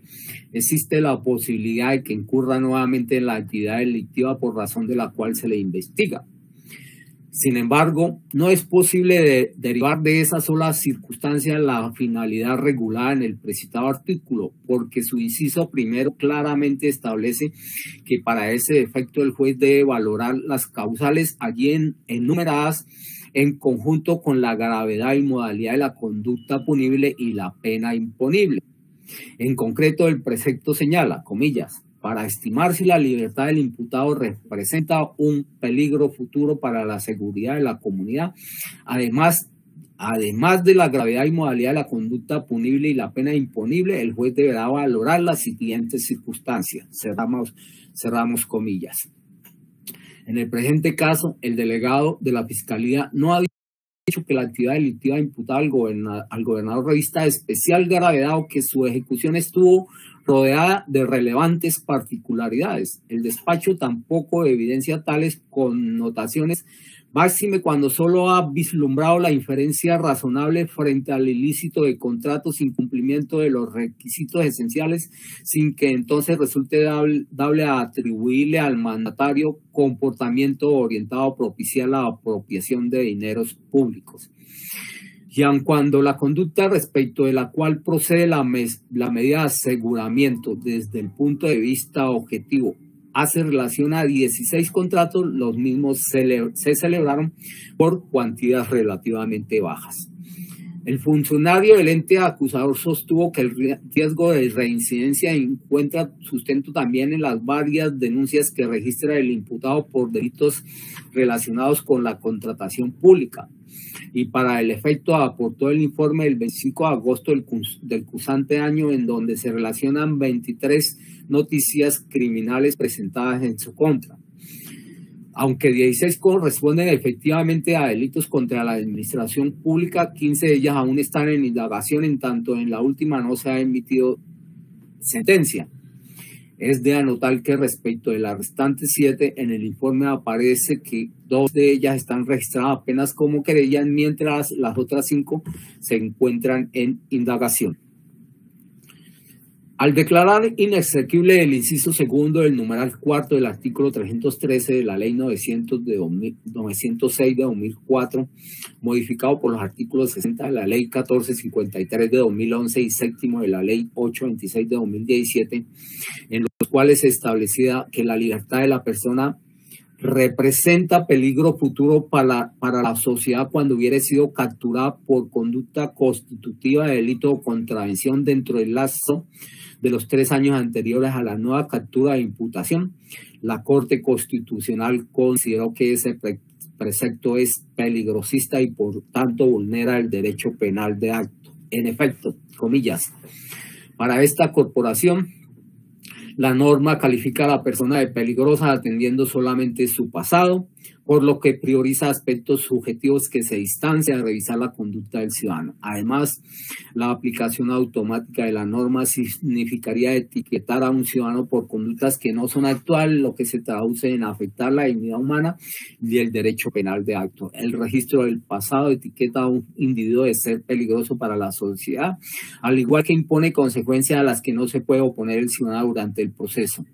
existe la posibilidad de que incurra nuevamente en la actividad delictiva por razón de la cual se le investiga. Sin embargo, no es posible derivar de esa sola circunstancia la finalidad regulada en el precitado artículo, porque su inciso primero claramente establece que para ese efecto el juez debe valorar las causales allí enumeradas en conjunto con la gravedad y modalidad de la conducta punible y la pena imponible. En concreto, el precepto señala, comillas, para estimar si la libertad del imputado representa un peligro futuro para la seguridad de la comunidad, además de la gravedad y modalidad de la conducta punible y la pena imponible, el juez deberá valorar las siguientes circunstancias. Cerramos comillas. En el presente caso, el delegado de la Fiscalía no ha dicho que la actividad delictiva imputada al gobernador revista de especial gravedad o que su ejecución estuvo rodeada de relevantes particularidades. El despacho tampoco evidencia tales connotaciones, máxime cuando solo ha vislumbrado la inferencia razonable frente al ilícito de contratos sin cumplimiento de los requisitos esenciales, sin que entonces resulte dable a atribuirle al mandatario comportamiento orientado a propiciar la apropiación de dineros públicos. Y aun cuando la conducta respecto de la cual procede la medida de aseguramiento desde el punto de vista objetivo hace relación a 16 contratos, los mismos se celebraron por cuantías relativamente bajas. El funcionario del ente acusador sostuvo que el riesgo de reincidencia encuentra sustento también en las varias denuncias que registra el imputado por delitos relacionados con la contratación pública. Y para el efecto aportó el informe del 25 de agosto del cursante año, en donde se relacionan 23 noticias criminales presentadas en su contra. Aunque 16 corresponden efectivamente a delitos contra la administración pública, 15 de ellas aún están en indagación, en tanto en la última no se ha emitido sentencia. Es de anotar que respecto de las restantes 7, en el informe aparece que 2 de ellas están registradas apenas como querellas, mientras las otras 5 se encuentran en indagación. Al declarar inexequible el inciso segundo del numeral cuarto del artículo 313 de la Ley 906 de 2004, modificado por los artículos 60 de la Ley 1453 de 2011 y séptimo de la Ley 826 de 2017, en los cuales se establecía que la libertad de la persona representa peligro futuro para la sociedad cuando hubiere sido capturada por conducta constitutiva de delito o contravención dentro del lapso de los 3 años anteriores a la nueva captura de imputación. La Corte Constitucional consideró que ese precepto es peligrosista y por tanto vulnera el derecho penal de acto. En efecto, comillas, para esta corporación, la norma califica a la persona de peligrosa atendiendo solamente su pasado, por lo que prioriza aspectos subjetivos que se distancian de revisar la conducta del ciudadano. Además, la aplicación automática de la norma significaría etiquetar a un ciudadano por conductas que no son actuales, lo que se traduce en afectar la dignidad humana y el derecho penal de acto. El registro del pasado etiqueta a un individuo de ser peligroso para la sociedad, al igual que impone consecuencias a las que no se puede oponer el ciudadano durante el proceso.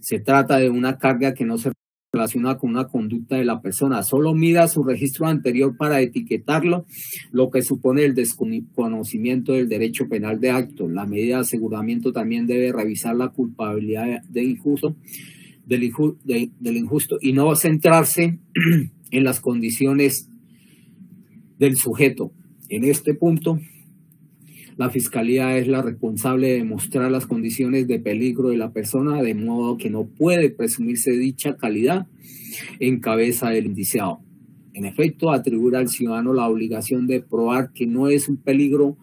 Se trata de una carga que no se relaciona con una conducta de la persona, solo mira su registro anterior para etiquetarlo, lo que supone el desconocimiento del derecho penal de acto. La medida de aseguramiento también debe revisar la culpabilidad del injusto y no centrarse en las condiciones del sujeto. En este punto, la Fiscalía es la responsable de demostrar las condiciones de peligro de la persona, de modo que no puede presumirse dicha calidad en cabeza del indiciado. En efecto, atribuir al ciudadano la obligación de probar que no es un peligro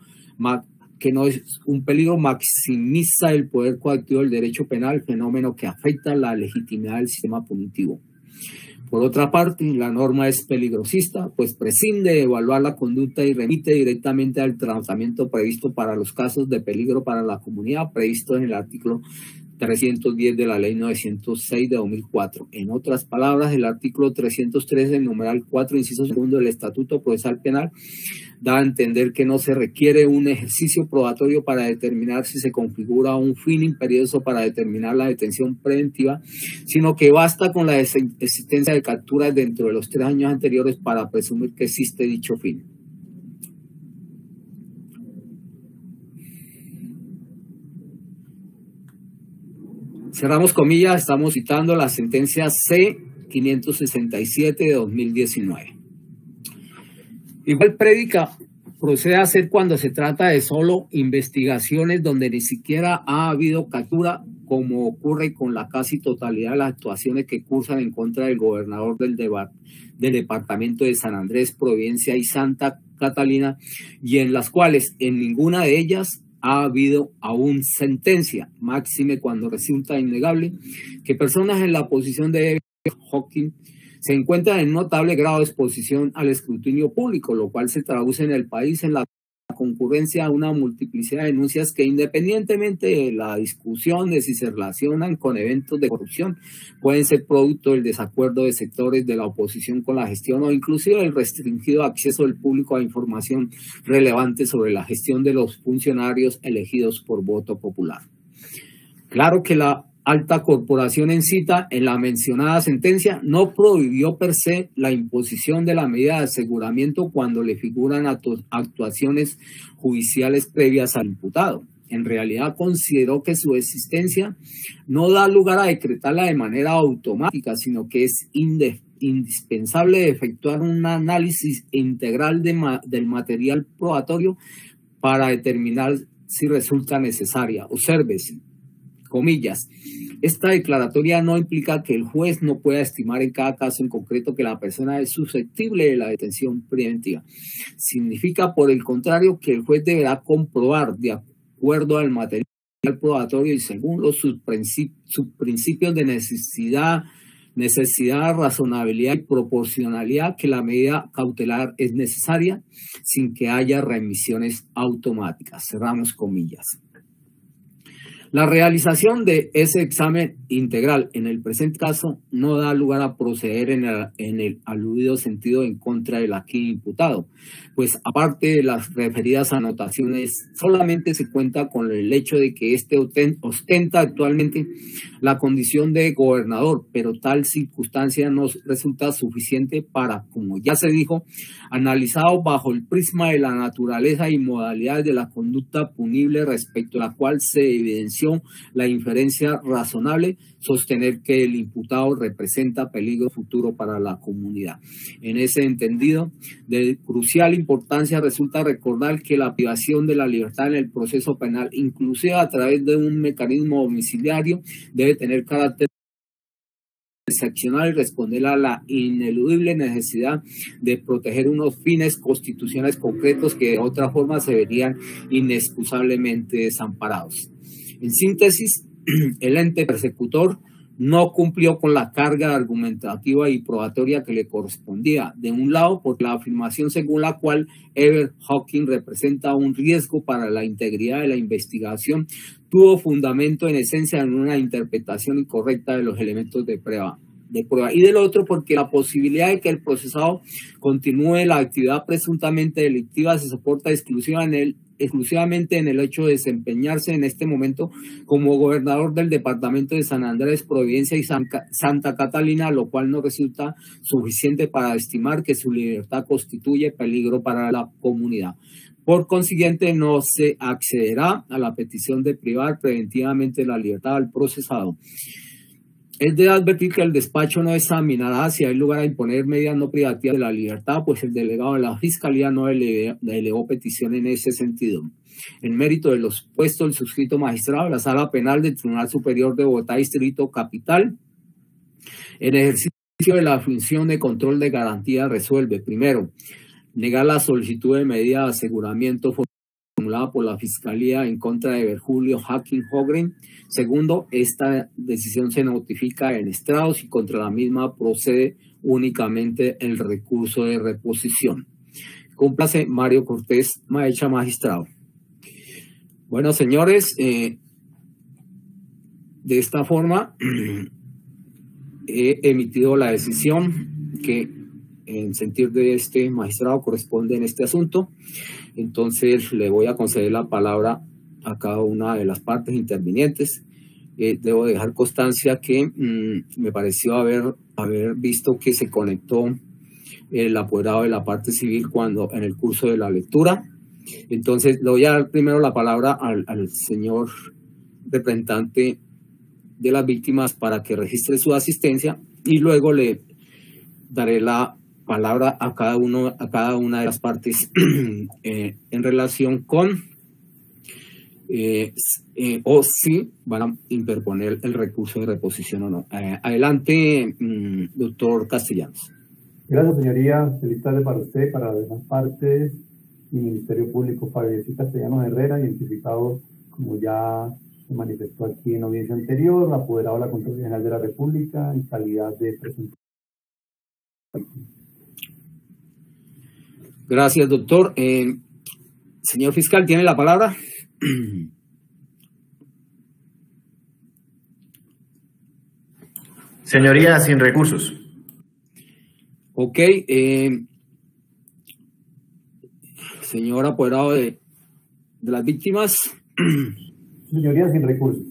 maximiza el poder coactivo del derecho penal, fenómeno que afecta la legitimidad del sistema punitivo. Por otra parte, la norma es peligrosista, pues prescinde de evaluar la conducta y remite directamente al tratamiento previsto para los casos de peligro para la comunidad, previsto en el artículo 310 de la Ley 906 de 2004. En otras palabras, el artículo 313, el numeral 4, inciso segundo del Estatuto Procesal Penal, da a entender que no se requiere un ejercicio probatorio para determinar si se configura un fin imperioso para determinar la detención preventiva, sino que basta con la existencia de capturas dentro de los 3 años anteriores para presumir que existe dicho fin. Cerramos comillas, estamos citando la sentencia C-567 de 2019. Igual prédica procede a hacer cuando se trata de solo investigaciones donde ni siquiera ha habido captura, como ocurre con la casi totalidad de las actuaciones que cursan en contra del gobernador del departamento de San Andrés, Providencia y Santa Catalina, y en las cuales en ninguna de ellas ha habido aún sentencia, máxime cuando resulta innegable que personas en la posición de Hawking se encuentran en notable grado de exposición al escrutinio público, lo cual se traduce en el país en la concurrencia a una multiplicidad de denuncias que, independientemente de la discusión de si se relacionan con eventos de corrupción, pueden ser producto del desacuerdo de sectores de la oposición con la gestión o inclusive el restringido acceso del público a información relevante sobre la gestión de los funcionarios elegidos por voto popular. Claro que la alta corporación en cita en la mencionada sentencia no prohibió per se la imposición de la medida de aseguramiento cuando le figuran actuaciones judiciales previas al imputado. En realidad consideró que su existencia no da lugar a decretarla de manera automática, sino que es indispensable efectuar un análisis integral del material probatorio para determinar si resulta necesaria. Obsérvese, comillas, esta declaratoria no implica que el juez no pueda estimar en cada caso en concreto que la persona es susceptible de la detención preventiva. Significa, por el contrario, que el juez deberá comprobar, de acuerdo al material probatorio y según sus principios de necesidad, razonabilidad y proporcionalidad, que la medida cautelar es necesaria sin que haya remisiones automáticas. Cerramos comillas. La realización de ese examen integral en el presente caso no da lugar a proceder en el aludido sentido en contra del aquí imputado, pues aparte de las referidas anotaciones, solamente se cuenta con el hecho de que éste ostenta actualmente la condición de gobernador, pero tal circunstancia no resulta suficiente para, como ya se dijo, analizado bajo el prisma de la naturaleza y modalidades de la conducta punible respecto a la cual se evidencia pareció la inferencia razonable sostener que el imputado representa peligro futuro para la comunidad. En ese entendido, de crucial importancia resulta recordar que la privación de la libertad en el proceso penal, inclusive a través de un mecanismo domiciliario, debe tener carácter excepcional y responder a la ineludible necesidad de proteger unos fines constitucionales concretos que de otra forma se verían inexcusablemente desamparados. En síntesis, el ente persecutor no cumplió con la carga argumentativa y probatoria que le correspondía. De un lado, por la afirmación según la cual Ever Hawking representa un riesgo para la integridad de la investigación, tuvo fundamento en esencia en una interpretación incorrecta de los elementos de prueba. Y del otro, porque la posibilidad de que el procesado continúe la actividad presuntamente delictiva se soporta exclusivamente en el hecho de desempeñarse en este momento como gobernador del departamento de San Andrés, Providencia y Santa Catalina, lo cual no resulta suficiente para estimar que su libertad constituye peligro para la comunidad. Por consiguiente, no se accederá a la petición de privar preventivamente la libertad al procesado. Es de advertir que el despacho no examinará si hay lugar a imponer medidas no privativas de la libertad, pues el delegado de la Fiscalía no elevó petición en ese sentido. En mérito de los puestos, el suscrito magistrado de la Sala Penal del Tribunal Superior de Bogotá, Distrito Capital, en ejercicio de la función de control de garantía, resuelve: primero, negar la solicitud de medida de aseguramiento formulada por la Fiscalía en contra de Julio Hawking Hogren. Segundo, esta decisión se notifica en estrados y contra la misma procede únicamente el recurso de reposición. Complace Mario Cortés Maecha, magistrado. Bueno, señores, de esta forma he emitido la decisión que en sentir de este magistrado corresponde en este asunto. Entonces le voy a conceder la palabra a cada una de las partes intervinientes. Debo dejar constancia que me pareció haber visto que se conectó el apoderado de la parte civil en el curso de la lectura. Entonces le voy a dar primero la palabra al señor representante de las víctimas para que registre su asistencia, y luego le daré la palabra a cada una de las partes en relación con o si van a interponer el recurso de reposición o no. Adelante, doctor Castellanos. Gracias, señoría. Feliz tarde para usted, para las demás partes y Ministerio Público. Fabio Castellanos Herrera, identificado, como ya se manifestó aquí en audiencia anterior, apoderado de la Contraloría General de la República en calidad de presunto. Gracias, doctor. Señor fiscal, ¿tiene la palabra? Señoría, sin recursos. Ok. Señor apoderado de las víctimas. Señoría, sin recursos.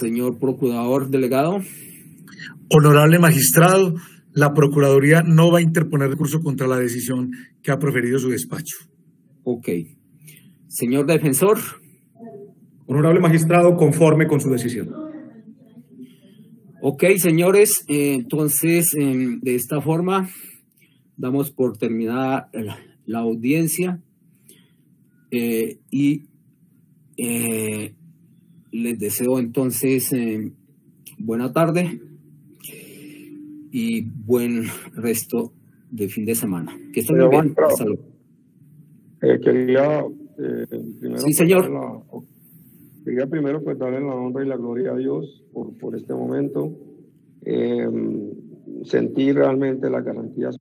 Señor procurador delegado. Honorable magistrado, la Procuraduría no va a interponer recurso contra la decisión que ha proferido su despacho. Ok. Señor defensor. Honorable magistrado, conforme con su decisión. Ok, señores, entonces de esta forma damos por terminada la audiencia y les deseo entonces buena tarde y buen resto de fin de semana. Que estén muy bien. Hasta luego. Quería primero, sí, señor. Quería primero pues darle la honra y la gloria a Dios por este momento. Sentir realmente las garantías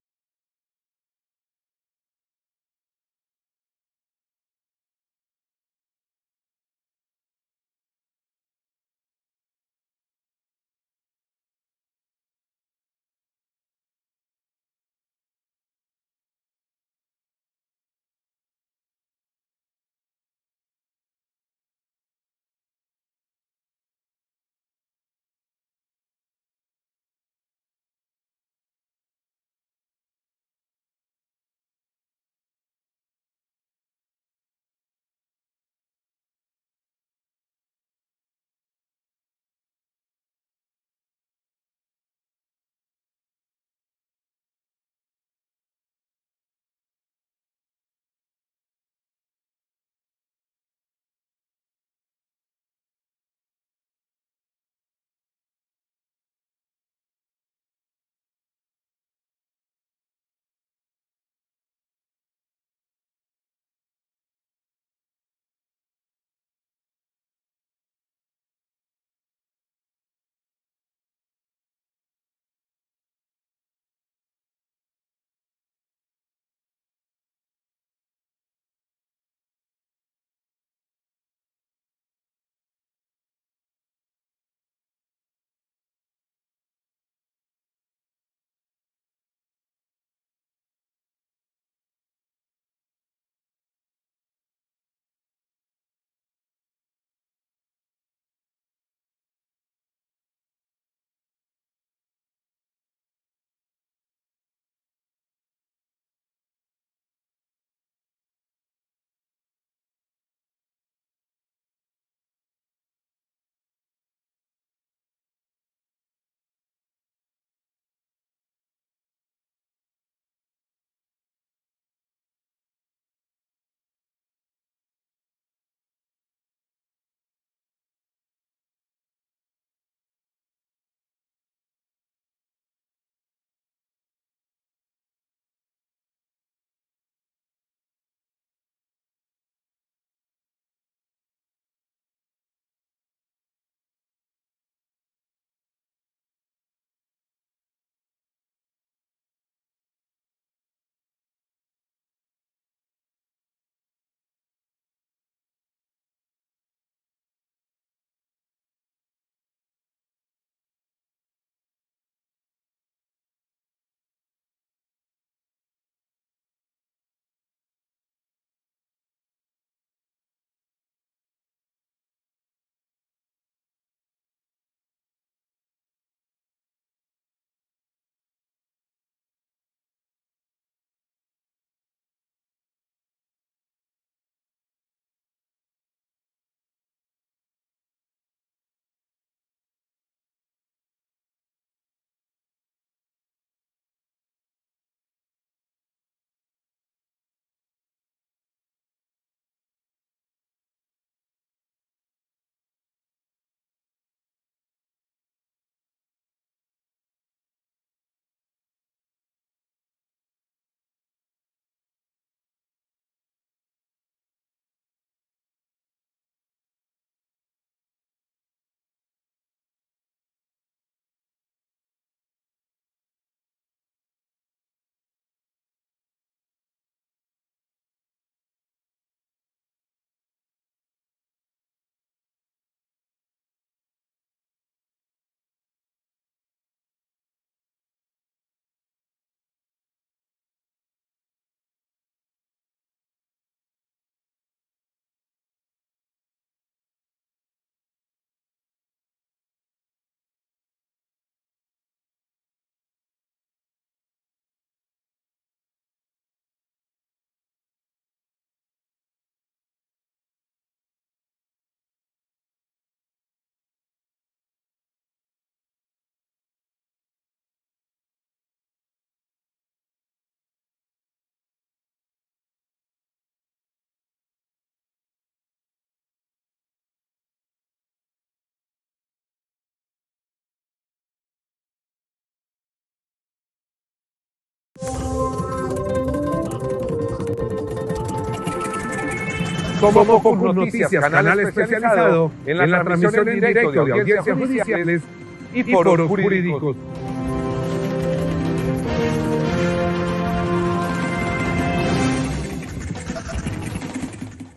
Somos Focus Noticias, canal especializado en la transmisión en directo de audiencias judiciales y foros jurídicos.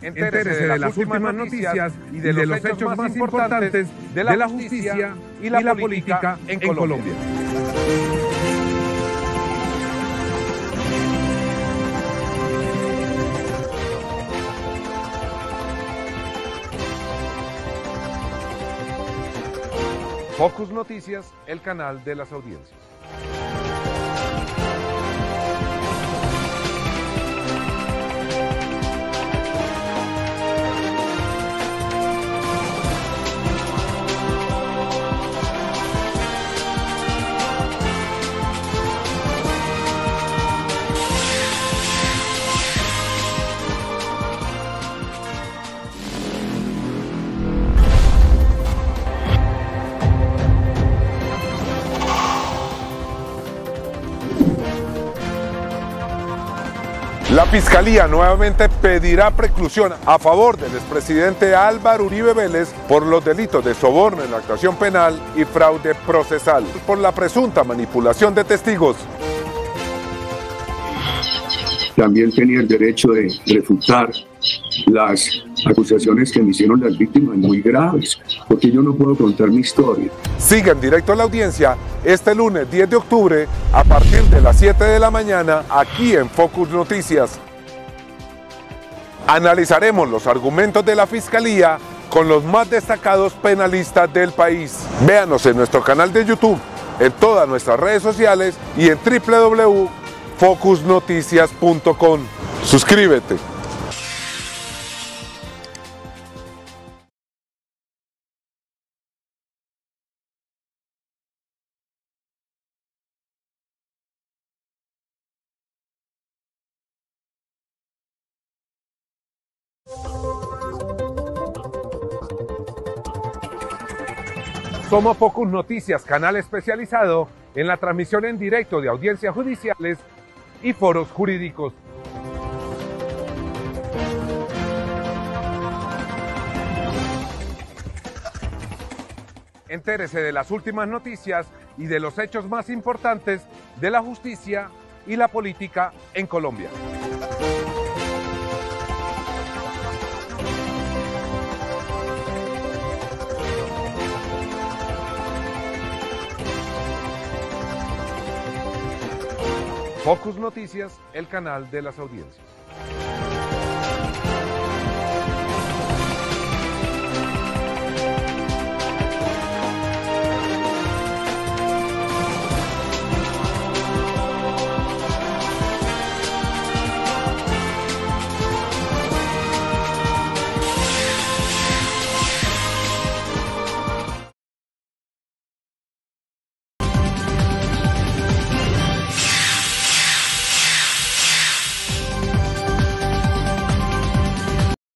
Entérese de las últimas noticias y de los hechos más importantes de la justicia y la política en Colombia. Focus Noticias, el canal de las audiencias. La Fiscalía nuevamente pedirá preclusión a favor del expresidente Álvaro Uribe Vélez por los delitos de soborno en la actuación penal y fraude procesal por la presunta manipulación de testigos. También tenía el derecho de refutar las acusaciones que me hicieron las víctimas muy graves, porque yo no puedo contar mi historia. Siga en directo a la audiencia este lunes 10 de octubre a partir de las 7 de la mañana aquí en Focus Noticias. Analizaremos los argumentos de la Fiscalía con los más destacados penalistas del país. Véanos en nuestro canal de YouTube, en todas nuestras redes sociales y en www.focusnoticias.com. Suscríbete. Somos Focus Noticias, canal especializado en la transmisión en directo de audiencias judiciales y foros jurídicos. Entérese de las últimas noticias y de los hechos más importantes de la justicia y la política en Colombia. Focus Noticias, el canal de las audiencias.